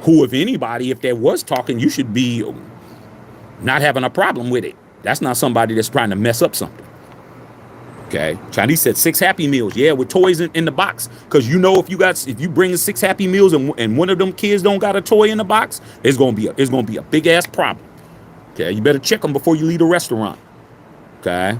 if anybody, if there was talking, you should be not having a problem with it. That's not somebody that's trying to mess up something. Okay. Chinese said 6 Happy Meals. Yeah, with toys in the box. Because if you bring 6 Happy Meals and one of them kids don't got a toy in the box, it's gonna be a big ass problem. Okay, you better check them before you leave the restaurant. Okay.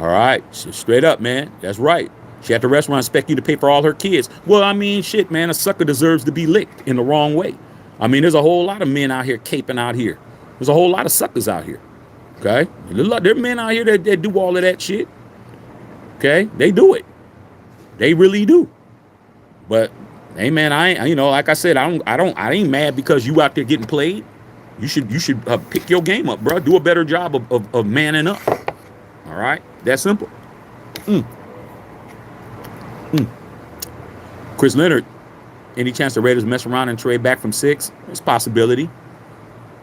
All right, straight up, man. That's right. She at the restaurant expect you to pay for all her kids. Well, I mean, shit, man. A sucker deserves to be licked in the wrong way. I mean, there's a whole lot of men out here caping out here. There's a whole lot of suckers out here. Okay, there are men out here that do all of that shit. Okay, they do it. They really do. But hey, man, like I said, I ain't mad because you out there getting played. You should pick your game up, bro. Do a better job of manning up. All right, that's simple. Chris Leonard, any chance the Raiders mess around and trade back from 6? It's a possibility.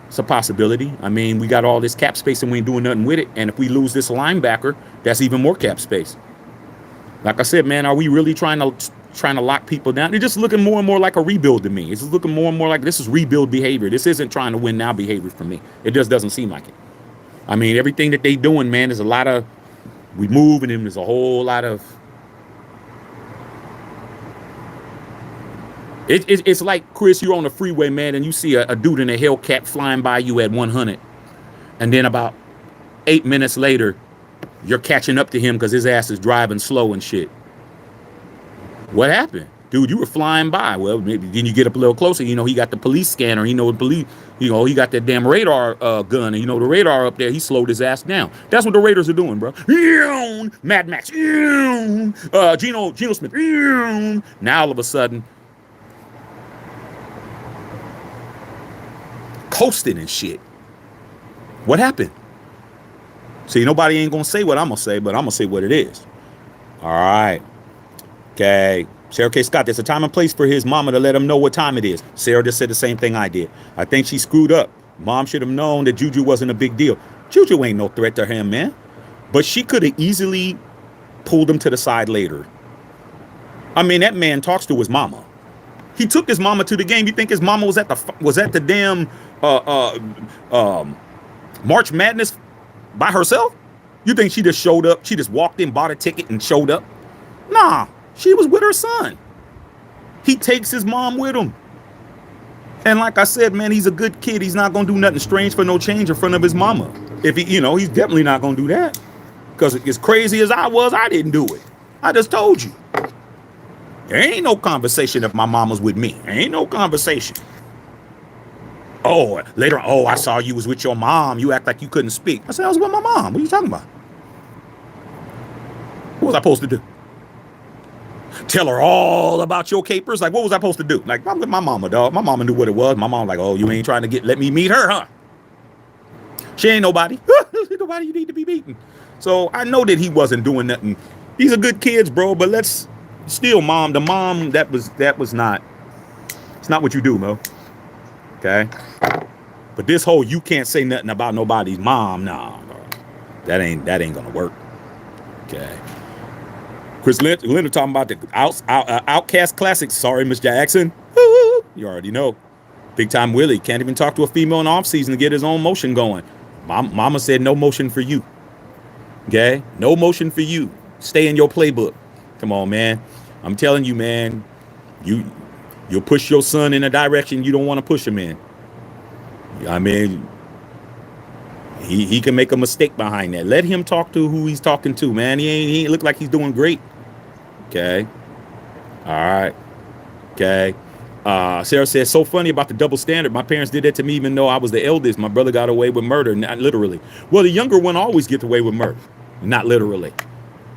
It's a possibility. I mean, we got all this cap space and we ain't doing nothing with it. And if we lose this linebacker, that's even more cap space. Like I said, man, are we really trying to lock people down? They're just looking more and more like a rebuild to me. It's just looking more and more like this is rebuild behavior. This isn't trying to win now behavior for me. It just doesn't seem like it. I mean, everything that they doing, man, there's a lot of, we move and then there's a whole lot of, it's like, Chris, you're on the freeway, man, and you see a dude in a Hellcat flying by you at 100. And then about 8 minutes later, you're catching up to him because his ass is driving slow and shit. What happened? Dude, you were flying by. Well, maybe then you get up a little closer. He got the police scanner. He got that damn radar gun. And, the radar up there, he slowed his ass down. That's what the Raiders are doing, bro. Mad Max. Geno Smith. Now, all of a sudden, coasting and shit. What happened? See, nobody ain't gonna say what I'm gonna say, but I'm gonna say what it is. All right. Okay. Sarah K. Scott, there's a time and place for his mama to let him know what time it is. Sarah just said the same thing I did. I think she screwed up. Mom should have known that JuJu wasn't a big deal. JuJu ain't no threat to him, man. But she could have easily pulled him to the side later. I mean, that man talks to his mama. He took his mama to the game. You think his mama was at the damn March Madness by herself? You think she just showed up? She just walked in, bought a ticket, and showed up? Nah, she was with her son. He takes his mom with him. And like I said, man, he's a good kid. He's not going to do nothing strange for no change in front of his mama. If he, he's definitely not going to do that. Because as crazy as I was, I didn't do it. I just told you. There ain't no conversation if my mama's with me. There ain't no conversation. Oh, later on, I saw you was with your mom. You act like you couldn't speak. I said, I was with my mom. What are you talking about? What was I supposed to do? Tell her all about your capers? Like, what was I supposed to do? Like, I'm with my mama, dog. My mama knew what it was. My mom like, oh, you ain't trying to let me meet her, huh? She ain't nobody. Nobody you need to be meeting. So I know that he wasn't doing nothing. These are good kids, bro, but let's still, mom, the mom, that was not, it's not what you do, Mo. Okay? But this whole you can't say nothing about nobody's mom, nah, bro. That ain't gonna work. Okay. Chris Leonard talking about the Outcast Classics. Sorry, Miss Jackson. You already know. Big Time Willie can't even talk to a female in off season to get his own motion going. Mama said no motion for you. Okay? No motion for you. Stay in your playbook. Come on, man. I'm telling you, man. You'll push your son in a direction you don't want to push him in. I mean, he can make a mistake behind that. Let him talk to who he's talking to, man. He ain't look like he's doing great. Okay. All right. Okay. Sarah says, so funny about the double standard. My parents did that to me even though I was the eldest. My brother got away with murder, not literally. Well, the younger one always gets away with murder, not literally.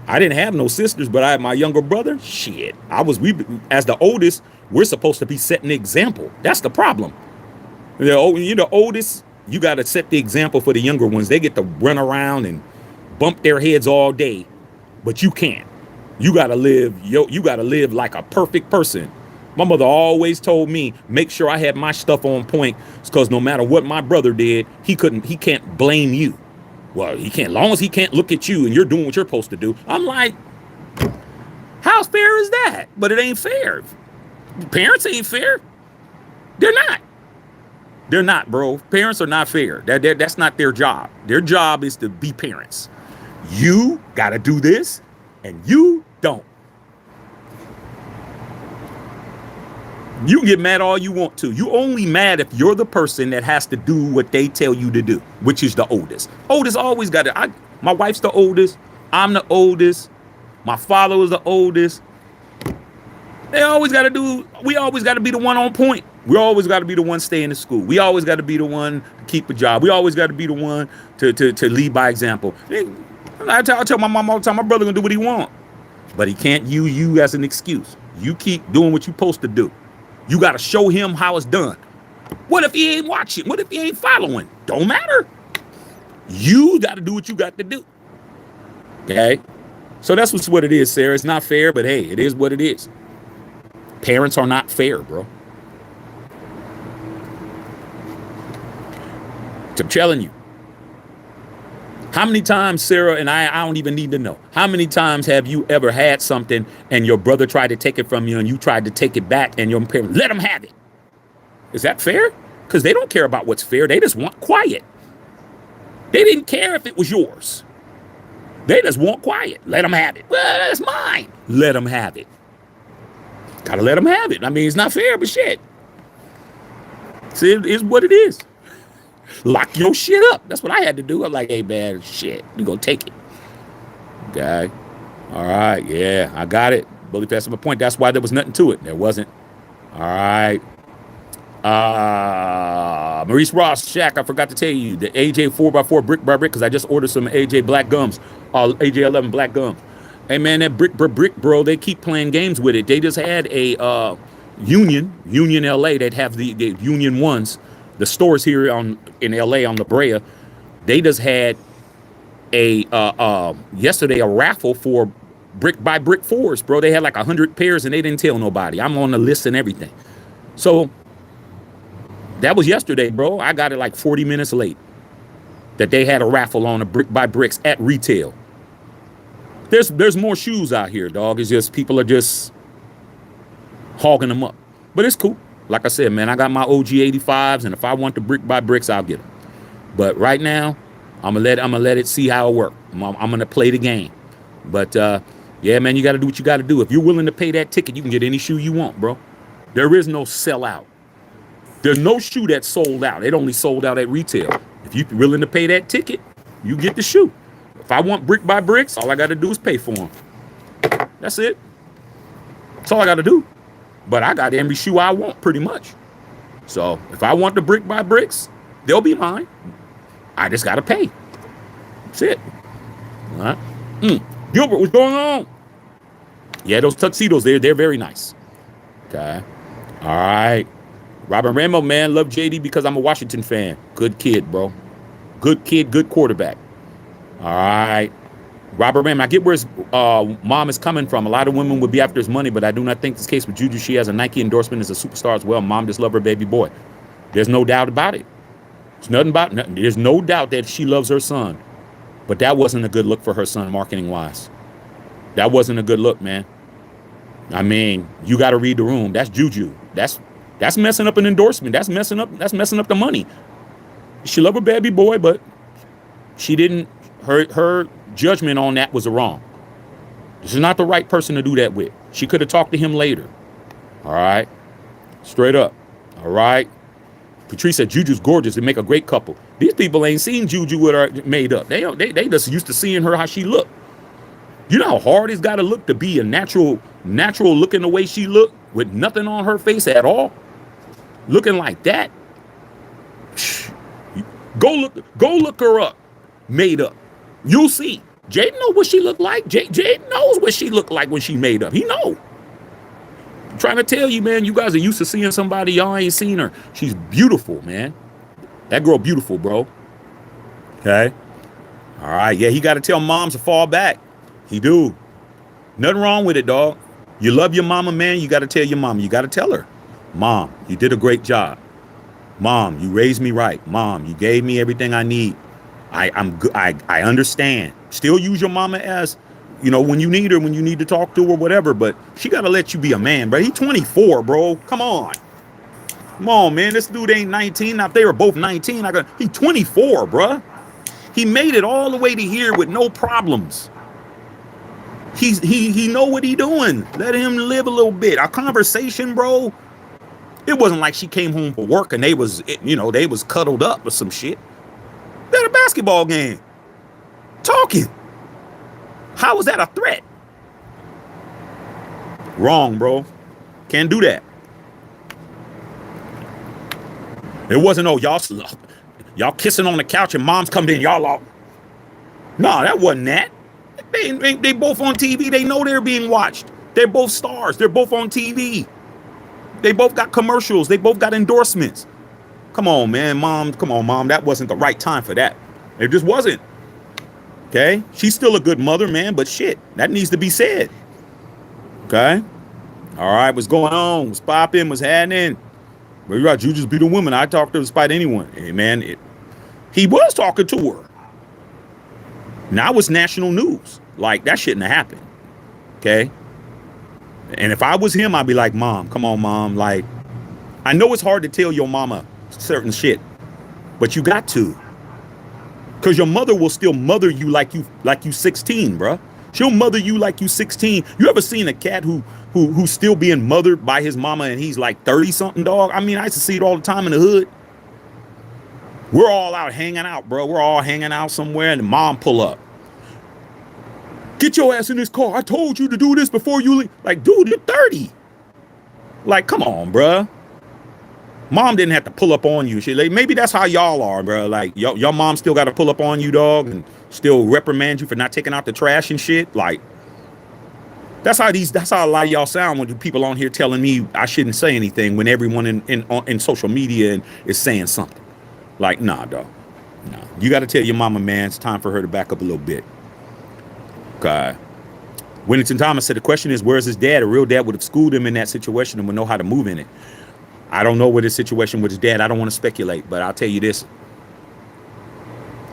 I didn't have no sisters, but I had my younger brother. Shit. As the oldest, we're supposed to be setting the example. That's the problem. You're the oldest. You got to set the example for the younger ones. They get to run around and bump their heads all day, but you can't. You got to live like a perfect person. My mother always told me, make sure I had my stuff on point, because no matter what my brother did, he can't blame you. Well, he can't, as long as he can't look at you and you're doing what you're supposed to do. I'm like, how fair is that? But it ain't fair. Parents ain't fair. They're not. They're not, bro. Parents are not fair. That's not their job. Their job is to be parents. You got to do this, and you don't. You can get mad all you want to. You only mad if you're the person that has to do what they tell you to do, which is the oldest. Oldest always got it. My wife's the oldest. I'm the oldest. My father was the oldest. We always got to be the one on point. We always got to be the one staying in school. We always got to be the one to keep a job. We always got to be the one to lead by example. I tell my mom all the time, my brother gonna do what he want, but he can't use you as an excuse. You keep doing what you're supposed to do. You got to show him how it's done. What if he ain't watching? What if he ain't following? Don't matter. You got to do what you got to do. Okay? So that's what it is, Sarah. It's not fair, but hey, it is what it is. Parents are not fair, bro. I'm telling you. How many times, Sarah, and I don't even need to know, how many times have you ever had something and your brother tried to take it from you and you tried to take it back and your parents let them have it? Is that fair? Because they don't care about what's fair. They just want quiet. They didn't care if it was yours. They just want quiet. Let them have it. Well, that's mine. Let them have it. Gotta let them have it. I mean, it's not fair, but shit. See, it is what it is. Lock your shit up. That's what I had to do. I'm like, hey, man, shit, you gonna take it. Okay. All right. Yeah, I got it. Bully passed my point. That's why there was nothing to it. There wasn't. All right. Maurice Ross, Shaq, I forgot to tell you, the AJ 4x4 brick by brick, because I just ordered some AJ black gums, AJ 11 black gums. Hey, man, that brick by brick, bro, they keep playing games with it. They just had a Union LA. They'd have the Union ones. The stores here in LA on La Brea, They just had yesterday a raffle for brick by brick fours, bro. They had like 100 pairs and they didn't tell nobody. I'm on the list and everything. So that was yesterday, bro. I got it like 40 minutes late that they had a raffle on a brick by bricks at retail. There's more shoes out here, dog. It's just people are just hogging them up. But it's cool. Like I said, man, I got my OG 85s, and if I want the brick by bricks, I'll get them. But right now, I'm gonna let it see how it works. I'm gonna play the game. But yeah, man, you gotta do what you gotta do. If you're willing to pay that ticket, you can get any shoe you want, bro. There is no sellout. There's no shoe that's sold out. It only sold out at retail. If you're willing to pay that ticket, you get the shoe. If I want brick by bricks, all I got to do is pay for them. That's it. That's all I got to do. But I got every shoe I want, pretty much. So if I want the brick by bricks, they'll be mine. I just got to pay. That's it. All right. Gilbert, what's going on? Yeah, those tuxedos, they're very nice. Okay. All right. Robin Rambo, man, love JD because I'm a Washington fan. Good kid, bro. Good kid, good quarterback. All right. Robert Rambo, I get where his mom is coming from. A lot of women would be after his money, but I do not think this case with JuJu. She has a Nike endorsement as a superstar as well. Mom just loves her baby boy. There's no doubt about it. There's no doubt that she loves her son. But that wasn't a good look for her son, marketing-wise. That wasn't a good look, man. I mean, you got to read the room. That's JuJu. That's messing up an endorsement. That's messing up the money. She loved her baby boy, but she didn't. Her judgment on that was wrong. This is not the right person to do that with. She could have talked to him later. All right, straight up. All right. Patrice said JuJu's gorgeous. They make a great couple. These people ain't seen JuJu with her made up. They just used to seeing her how she looked. You know how hard it's got to look to be a natural looking the way she looked with nothing on her face at all. Looking like that. Go look her up. Made up. You'll see. Jaden knows what she looked like. Jaden knows what she looked like when she made up. He know. I'm trying to tell you, man, you guys are used to seeing somebody. Y'all ain't seen her. She's beautiful, man. That girl beautiful, bro. Okay. All right. Yeah, he got to tell moms to fall back. He do. Nothing wrong with it, dog. You love your mama, man. You got to tell your mama. You got to tell her. Mom, you did a great job. Mom, you raised me right. Mom, you gave me everything I need. I'm good. I understand. Still use your mama as, when you need her, when you need to talk to her, whatever. But she got to let you be a man, bro. He 24, bro. Come on. Come on, man. This dude ain't 19. Now, if they were both 19, he 24, bro. He made it all the way to here with no problems. He know what he doing. Let him live a little bit. Our conversation, bro. It wasn't like she came home from work and they was cuddled up or some shit. They had a basketball game. Talking. How was that a threat? Wrong, bro. Can't do that. It wasn't, y'all kissing on the couch and mom's coming in, y'all all. No, that wasn't that. They both on TV. They know they're being watched. They're both stars. They're both on TV. They both got commercials. They both got endorsements. Come on, man. Mom. Come on, Mom. That wasn't the right time for that. It just wasn't. Okay? She's still a good mother, man, but shit, that needs to be said. Okay? All right, what's going on? What's popping? What's happening? Well, you're right. You just be the woman. I talk to her despite anyone. Hey, man, he was talking to her. Now it's national news. Like, that shouldn't have happened. Okay? And if I was him, I'd be like, Mom, come on, Mom. Like, I know it's hard to tell your mama certain shit, but you got to. Because your mother will still mother you like you 16, bruh. She'll mother you like you 16. You ever seen a cat who's still being mothered by his mama and he's like 30-something, dog? I mean, I used to see it all the time in the hood. We're all out hanging out, bro. We're all hanging out somewhere and the mom pull up. Get your ass in this car. I told you to do this before you leave. Like, dude, you're 30. Like, come on, bruh. Mom didn't have to pull up on you. Like, maybe that's how y'all are, bro. Like, your mom still got to pull up on you, dog, and still reprimand you for not taking out the trash and shit. Like, that's how a lot of y'all sound when people on here telling me I shouldn't say anything when everyone in social media is saying something. Like, nah, dog. No. You got to tell your mama, man, it's time for her to back up a little bit. Okay. Winnington Thomas said the question is, where's his dad? A real dad would have schooled him in that situation and would know how to move in it. I don't know what his situation with his dad. I don't want to speculate, but I'll tell you this.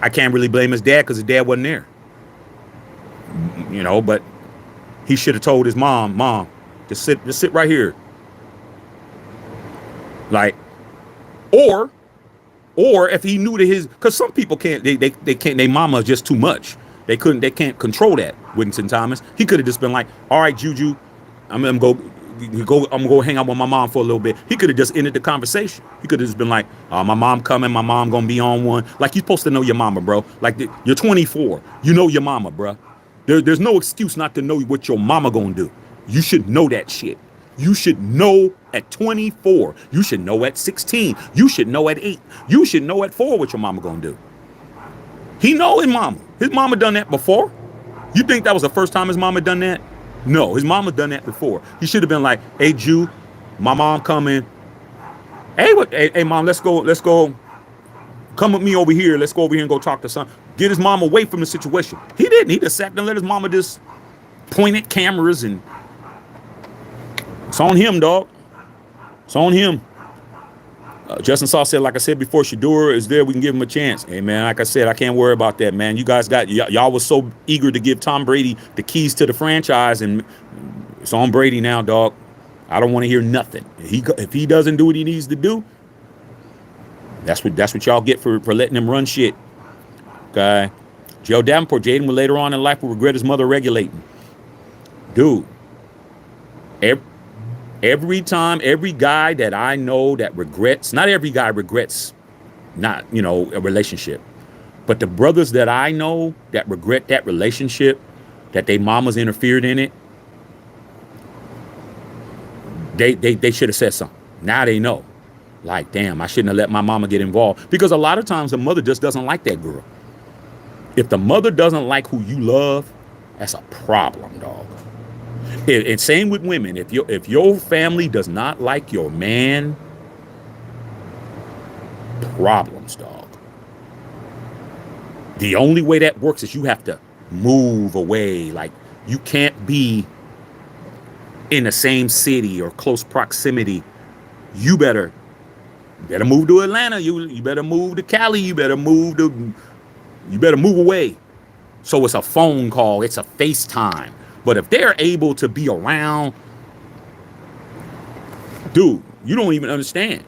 I can't really blame his dad because his dad wasn't there. You know, but he should have told his mom, just sit right here. Like, or if he knew that because some people can't, they can't, their mama is just too much. They can't control that. Winston Thomas, he could have just been like, all right, Juju, I'm gonna go hang out with my mom for a little bit. He could have just ended the conversation. He could have just been like, my mom coming, my mom gonna be on one. Like, you're supposed to know your mama, bro. Like, you're 24, you know your mama, bro. There's no excuse not to know what your mama gonna do. You should know that shit. You should know at 24. You should know at 16. You should know at 8. You should know at 4 what your mama gonna do. He know his mama. His mama done that before. You think that was the first time his mama done that? No, his mama done that before. He should have been like, hey, Jew, my mom coming. Hey, mom, let's go. Come with me over here. Let's go over here and go talk to son. Get his mom away from the situation. He didn't. He just sat there and let his mama just point at cameras, and it's on him, dog. It's on him. Justin Saw said, like I said before, Shador is there. We can give him a chance. Hey, man, like I said, I can't worry about that, man. You guys y'all was so eager to give Tom Brady the keys to the franchise, and it's on Brady now, dog. I don't want to hear nothing. If he doesn't do what he needs to do, that's what y'all get for letting him run shit. Okay. Joe Davenport, Jaden will later on in life will regret his mother regulating. Dude, every time, every guy that I know that regrets, not every guy regrets not, a relationship, but the brothers that I know that regret that relationship, that they mamas interfered in it, they should have said something. Now they know. Like, damn, I shouldn't have let my mama get involved. Because a lot of times the mother just doesn't like that girl. If the mother doesn't like who you love, that's a problem, dog. And same with women. If your family does not like your man, problems, dog. The only way that works is you have to move away. Like, you can't be in the same city or close proximity. You better move to Atlanta. You better move to Cali. You better move away. So it's a phone call. It's a FaceTime. But if they're able to be around, dude, you don't even understand.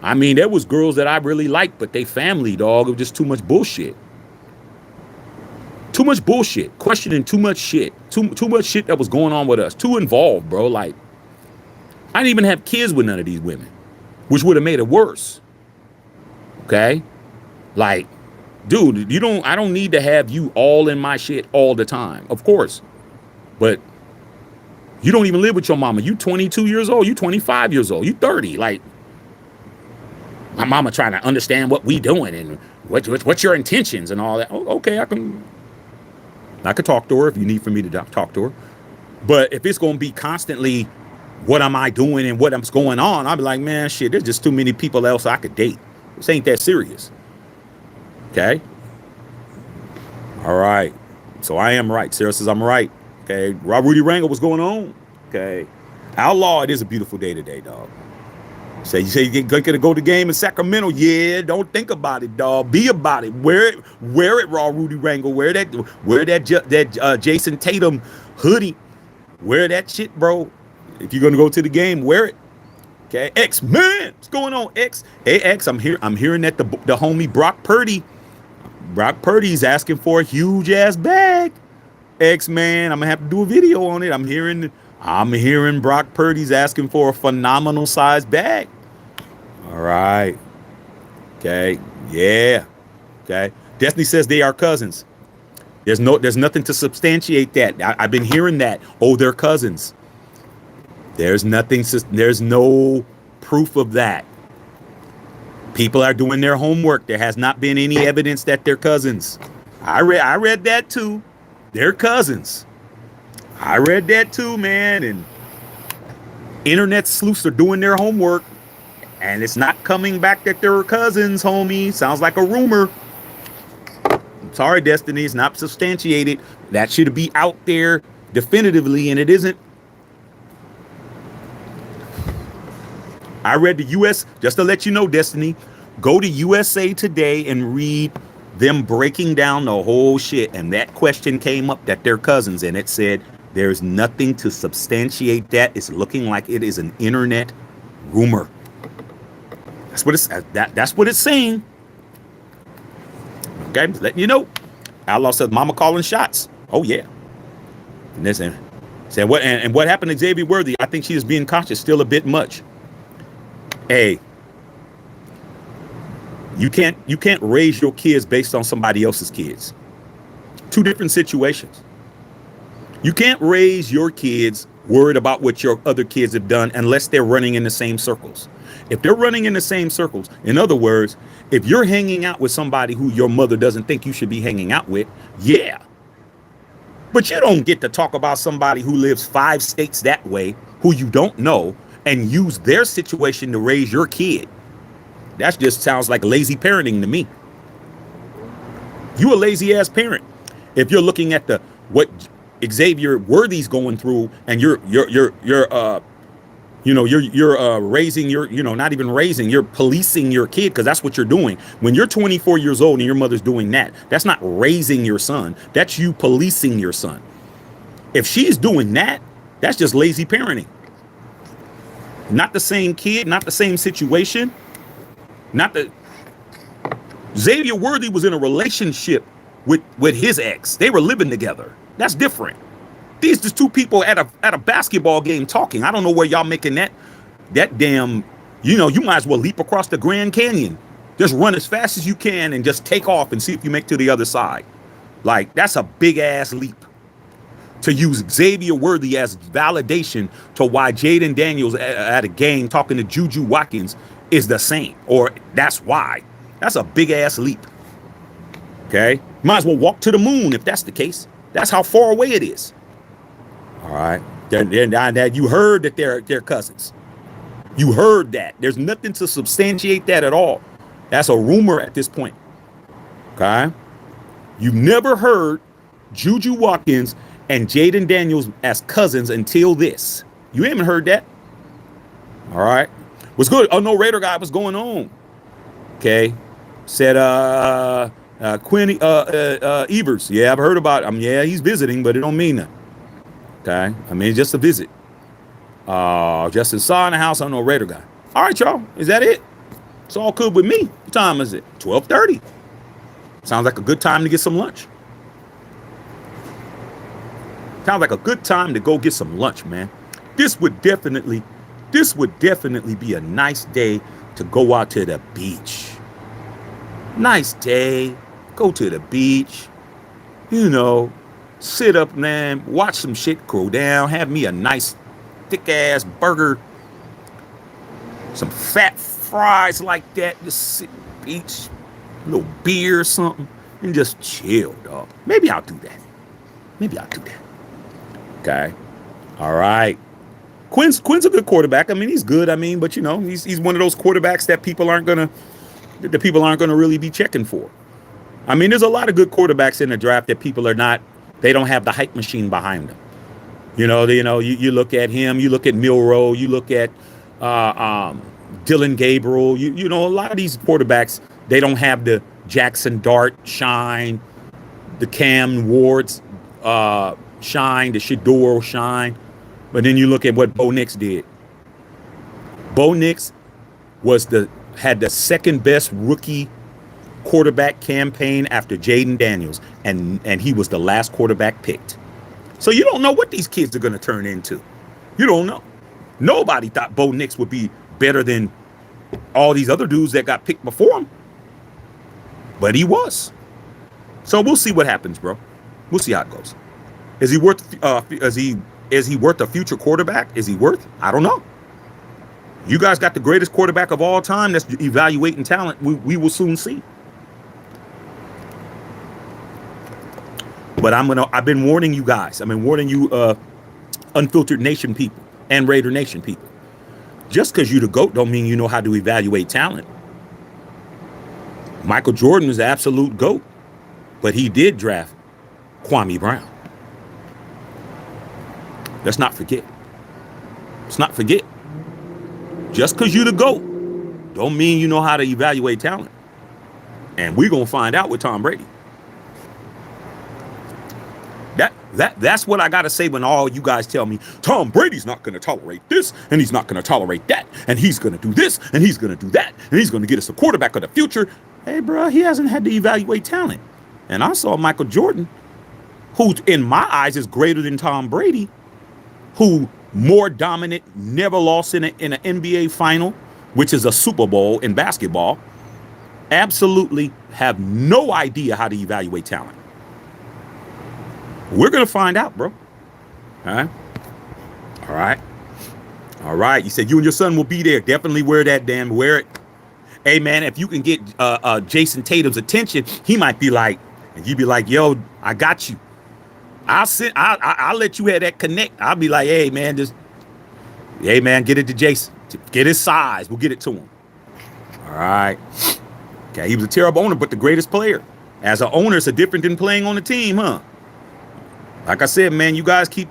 I mean, there was girls that I really liked, but they family, dog, it was just too much bullshit. Too much bullshit. Questioning too much shit. Too much shit that was going on with us. Too involved, bro. Like, I didn't even have kids with none of these women, which would have made it worse. Okay? Like, dude, I don't need to have you all in my shit all the time. Of course. But you don't even live with your mama. You 22 years old. You 25 years old. You 30. Like, my mama trying to understand what we doing and what's your intentions and all that. Oh, okay, I can talk to her if you need for me to talk to her. But if it's going to be constantly, what am I doing and what's going on, I'll be like, man, shit, there's just too many people else I could date. This ain't that serious. Okay? All right. So I am right. Sarah says I'm right. Okay, Rudy Rangel, what's going on? Okay, Outlaw, it is a beautiful day today, dog. You say you're gonna go to the game in Sacramento? Yeah, don't think about it, dog. Be about it. Wear it, Raw Rudy Rangel. Wear that Jason Tatum hoodie. Wear that shit, bro. If you're gonna go to the game, wear it. Okay, X-Man, what's going on, X? Hey, X, I'm hearing that the homie Brock Purdy's asking for a huge ass bag. X-Man, I'm gonna have to do a video on it. I'm hearing Brock Purdy's asking for a phenomenal size bag. All right. Okay. Yeah. Okay. Destiny says they are cousins. There's nothing to substantiate that. I've been hearing that. Oh, they're cousins. There's no proof of that. People are doing their homework. There has not been any evidence that they're cousins. I read that too. They're cousins. I read that too, man. And internet sleuths are doing their homework. And it's not coming back that they're cousins, homie. Sounds like a rumor. sorry, Destiny, it's not substantiated. That should be out there definitively, and it isn't. I read the US, just to let you know, Destiny, go to USA Today and read them breaking down the whole shit. And that question came up that they're cousins, and it said there's nothing to substantiate that. It's looking like it is an internet rumor. That's what it's that's what it's saying. Okay, just letting you know. Outlaw says mama calling shots. Oh yeah. And listen, said what and what happened to Xavier Worthy? I think she is being cautious still a bit much. Hey, you can't raise your kids based on somebody else's kids. Two different situations. You can't raise your kids worried about what your other kids have done unless they're running in the same circles. If they're running in the same circles, in other words, if you're hanging out with somebody who your mother doesn't think you should be hanging out with, yeah. But you don't get to talk about somebody who lives 5 states that way, who you don't know, and use their situation to raise your kid. That just sounds like lazy parenting to me. You a lazy ass parent. If you're looking at what Xavier Worthy's going through, and you're raising not even raising, you're policing your kid, because that's what you're doing. When you're 24 years old and your mother's doing that, that's not raising your son. That's you policing your son. If she's doing that, that's just lazy parenting. Not the same kid, not the same situation. Xavier Worthy was in a relationship with his ex. They were living together. That's different. These just two people at a basketball game talking. I don't know where y'all making that damn, you might as well leap across the Grand Canyon. Just run as fast as you can and just take off and see if you make to the other side. Like, that's a big ass leap. To use Xavier Worthy as validation to why Jayden Daniels at a game talking to JuJu Watkins is the same, or that's why. That's a big ass leap. Okay, might as well walk to the moon if that's the case. That's how far away it is. All right, then you heard that they're cousins. You heard that. There's nothing to substantiate that at all. That's a rumor at this point. Okay, you've never heard JuJu Watkins and Jayden Daniels as cousins until this. You haven't heard that? All right. What's good? Oh, no, Raider guy, what's going on? Okay. Said Quinn Evers. Yeah, I've heard about him. Yeah, he's visiting, but it don't mean that. Okay. I mean, it's just a visit. Justin Saw in the house. I don't know, Raider guy. All right, y'all. Is that it? It's all good with me. What time is it? 12:30. Sounds like a good time to get some lunch. Sounds like a good time to go get some lunch, man. This would definitely be a nice day to go out to the beach. Nice day. Go to the beach. Sit up, man. Watch some shit go down. Have me a nice thick ass burger. Some fat fries like that. Just sit on the beach. A little beer or something. And just chill, dog. Maybe I'll do that. Okay. All right. Quinn's a good quarterback. I mean, he's good. I mean, but he's one of those quarterbacks that people aren't gonna really be checking for. I mean, there's a lot of good quarterbacks in the draft that people are not. They don't have the hype machine behind them. You look at him. You look at Milroe. You look at Dylan Gabriel. A lot of these quarterbacks, they don't have the Jackson Dart shine, the Cam Wards shine, the Shador shine. But then you look at what Bo Nix did. Bo Nix had the second best rookie quarterback campaign after Jayden Daniels, and he was the last quarterback picked. So you don't know what these kids are going to turn into. You don't know. Nobody thought Bo Nix would be better than all these other dudes that got picked before him. But he was. So we'll see what happens, bro. We'll see how it goes. Is he worth a future quarterback? Is he worth? I don't know. You guys got the greatest quarterback of all time that's evaluating talent. We will soon see. But I've been warning you guys. I've been warning you Unfiltered Nation people and Raider Nation people. Just because you're the GOAT don't mean you know how to evaluate talent. Michael Jordan is the absolute GOAT. But he did draft Kwame Brown. Let's not forget. Let's not forget. Just because you the GOAT don't mean you know how to evaluate talent. And we're going to find out with Tom Brady. That's what I got to say when all you guys tell me, Tom Brady's not going to tolerate this, and he's not going to tolerate that, and he's going to do this, and he's going to do that, and he's going to get us a quarterback of the future. Hey, bro, he hasn't had to evaluate talent. And I saw Michael Jordan, who in my eyes is greater than Tom Brady, who more dominant, never lost in an NBA final, which is a Super Bowl in basketball, absolutely have no idea how to evaluate talent. We're going to find out, bro. All right. All right. All right. You said you and your son will be there. Definitely wear that, Dan. Wear it. Hey, man, if you can get Jason Tatum's attention, he might be like, and you'd be like, yo, I got you. I'll let you have that connect. I'll be like, hey, man, get it to Jason. Get his size. We'll get it to him. All right. Okay. He was a terrible owner, but the greatest player. As an owner, it's different than playing on the team, huh? Like I said, man, you guys keep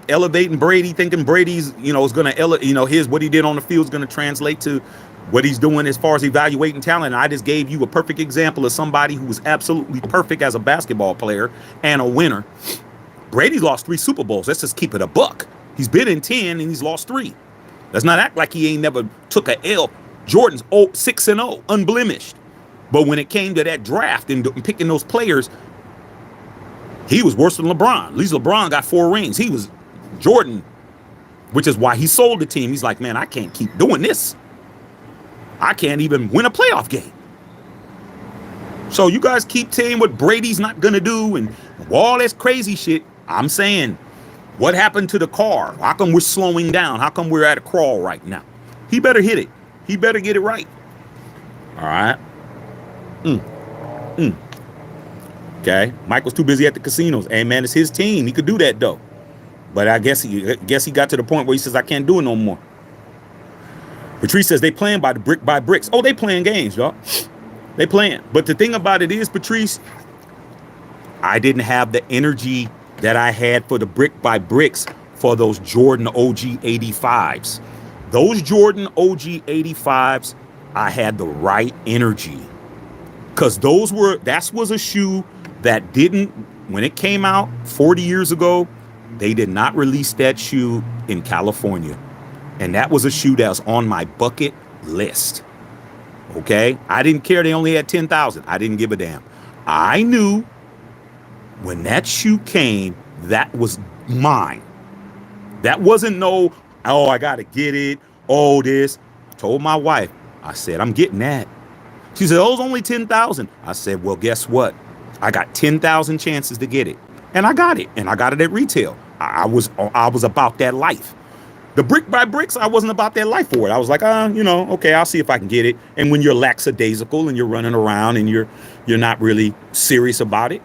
elevating Brady, thinking Brady's, is going to, what he did on the field is going to translate to what he's doing as far as evaluating talent. And I just gave you a perfect example of somebody who was absolutely perfect as a basketball player and a winner. Brady's lost 3 Super Bowls. Let's just keep it a buck. He's been in 10 and he's lost 3. Let's not act like he ain't never took a L. Jordan's 6-0, unblemished. But when it came to that draft and picking those players, he was worse than LeBron. At least LeBron got 4 rings. He was Jordan, which is why he sold the team. He's like, man, I can't keep doing this. I can't even win a playoff game. So you guys keep saying what Brady's not going to do and all this crazy shit. I'm saying, what happened to the car? How come we're slowing down? How come we're at a crawl right now? He better hit it. He better get it right. All right. Okay. Michael's too busy at the casinos. Hey, man, it's his team. He could do that, though. But I guess he got to the point where he says, I can't do it no more. Patrice says they playing by bricks. Oh, they playing games, y'all. They playing. But the thing about it is, Patrice, I didn't have the energy that I had for the brick by bricks for those Jordan OG 85s. Those Jordan OG 85s, I had the right energy. Because that was a shoe that didn't, when it came out 40 years ago, they did not release that shoe in California. And that was a shoe that was on my bucket list. Okay? I didn't care. They only had 10,000. I didn't give a damn. I knew when that shoe came, that was mine. That wasn't I got to get it. Oh, this. I told my wife, I said, I'm getting that. She said, oh, it's only 10,000. I said, well, guess what? I got 10,000 chances to get it. And I got it. And I got it at retail. I was about that life. The brick by bricks, I wasn't about that life for it. I was like, okay, I'll see if I can get it. And when you're lackadaisical and you're running around and you're not really serious about it,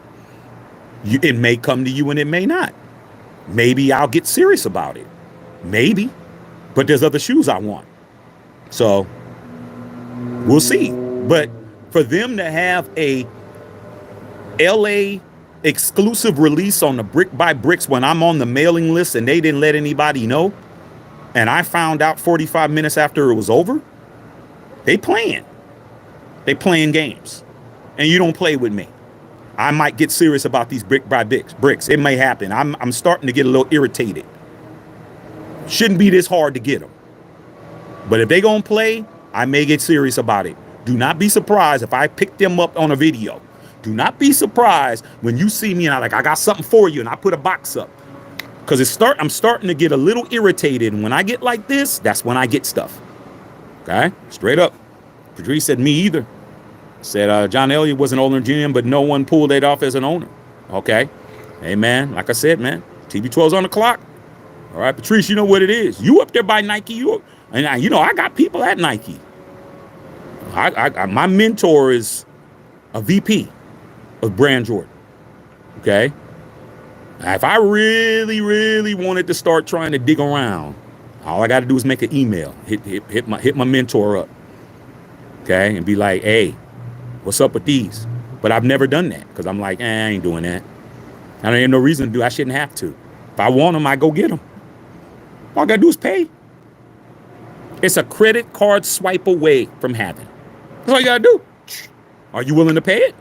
it may come to you and it may not. Maybe I'll get serious about it. Maybe. But there's other shoes I want. So we'll see. But for them to have a LA exclusive release on the brick by bricks when I'm on the mailing list and they didn't let anybody know, and I found out 45 minutes after it was over, they playing games, and you don't play with me. I might get serious about these brick by bricks. It may happen. I'm starting to get a little irritated. Shouldn't be this hard to get them. But if they gonna play, I may get serious about it. Do not be surprised if I pick them up on a video. Do not be surprised when you see me and I got something for you and I put a box up. Because I'm starting to get a little irritated. And when I get like this, that's when I get stuff. Okay? Straight up. Patrice said, me either. Said John Elliott was an owner GM, but no one pulled it off as an owner. Okay? Hey, man, like I said, man, TB12's on the clock. All right, Patrice, you know what it is. You up there by Nike. I got people at Nike. My mentor is a VP of Brand Jordan. Okay? Now, if I really, really wanted to start trying to dig around, all I got to do is make an email, hit my mentor up, okay, and be like, hey, what's up with these? But I've never done that because I'm like, I ain't doing that. I don't have no reason to do. I shouldn't have to. If I want them, I go get them. All I gotta do is pay. It's a credit card swipe away from having. That's all you gotta do. Are you willing to pay it?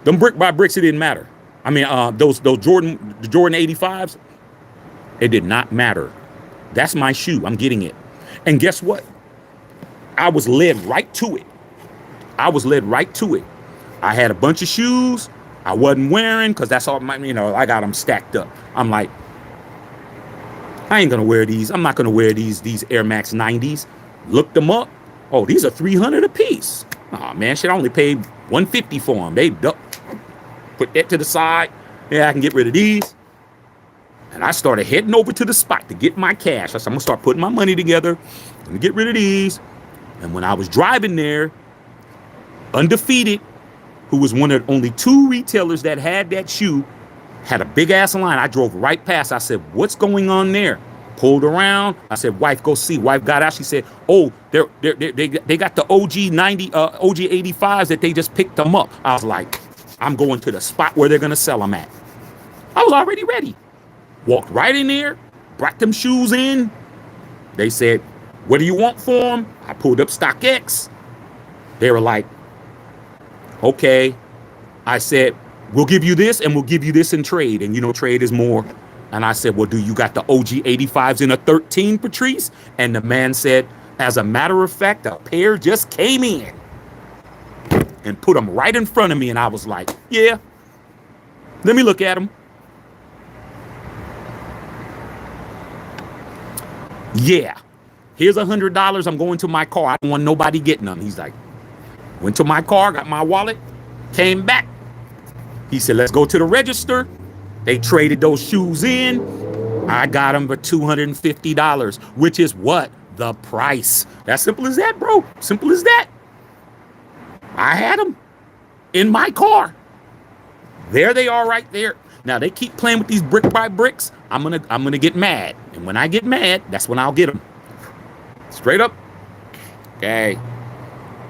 Them brick by bricks, it didn't matter. I mean, those Jordan 85s, it did not matter. That's my shoe. I'm getting it. And guess what? I was led right to it. I was led right to it. I had a bunch of shoes I wasn't wearing because that's all my, I got them stacked up. I'm like, I ain't gonna wear these. I'm not gonna wear these Air Max 90s. Looked them up. Oh, these are $300 a piece. Oh man, shit, I only paid $150 for them. They put that to the side. Yeah, I can get rid of these. And I started heading over to the spot to get my cash. I said, I'm gonna start putting my money together. I'm gonna get rid of these. And when I was driving there, Undefeated, who was one of only 2 retailers that had that shoe, had a big ass line. I drove right past. I said, what's going on there? Pulled around. I said, wife, go see. Wife got out. She said, oh, they got the OG 90, OG 85s that they just picked them up. I was like, I'm going to the spot where they're going to sell them at. I was already ready. Walked right in there, brought them shoes in. They said, what do you want for them? I pulled up StockX. They were like, okay. I said, we'll give you this and we'll give you this in trade. And trade is more. And I said, well, do you got the OG 85s in a 13, Patrice? And the man said, as a matter of fact, a pair just came in and put them right in front of me. And I was like, yeah, let me look at them. Yeah, here's $100. I'm going to my car. I don't want nobody getting them. He's like, went to my car, got my wallet, came back. He said, let's go to the register. They traded those shoes in. I got them for $250, which is what? The price. That's simple as that, bro. Simple as that. I had them in my car. There they are right there. Now they keep playing with these brick by bricks. I'm gonna get mad. And when I get mad, that's when I'll get them. Straight up. Okay.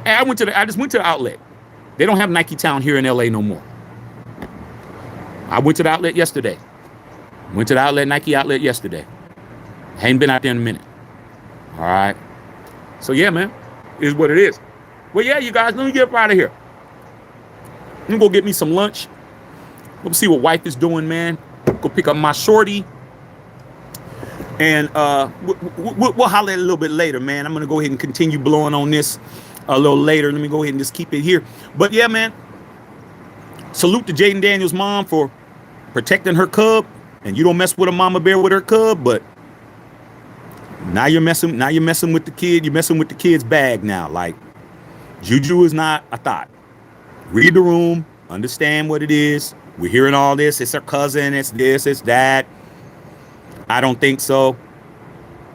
Hey, I just went to the outlet. They don't have Nike Town here in LA no more. I went to the outlet yesterday. Went to the outlet, Nike outlet yesterday. Hadn't been out there in a minute. All right. So yeah, man, it is what it is. Well, yeah, you guys, let me get up out of here. I'm gonna go get me some lunch. Go see what wife is doing, man. Go pick up my shorty. And we'll holler at it a little bit later, man. I'm gonna go ahead and continue blowing on this a little later. Let me go ahead and just keep it here. But yeah, man. Salute to Jayden Daniels' mom for protecting her cub. And you don't mess with a mama bear with her cub, but now you're messing with the kid. You're messing with the kid's bag now. Like, JuJu is not a thought. Read the room, understand what it is. We're hearing all this. It's her cousin, it's this, it's that. I don't think so.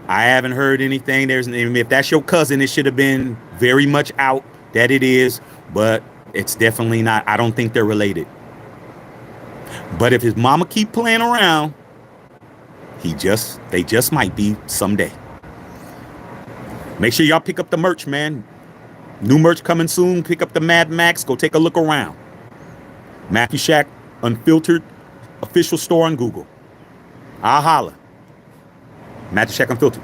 I haven't heard anything. If that's your cousin, it should have been very much out that it is, but it's definitely not. I don't think they're related. But if his mama keep playing around, they just might be someday. Make sure y'all pick up the merch, man. New merch coming soon. Pick up the Mad Max. Go take a look around. Matthew Shack Unfiltered official store on Google. I'll holla. Matthew Shack Unfiltered.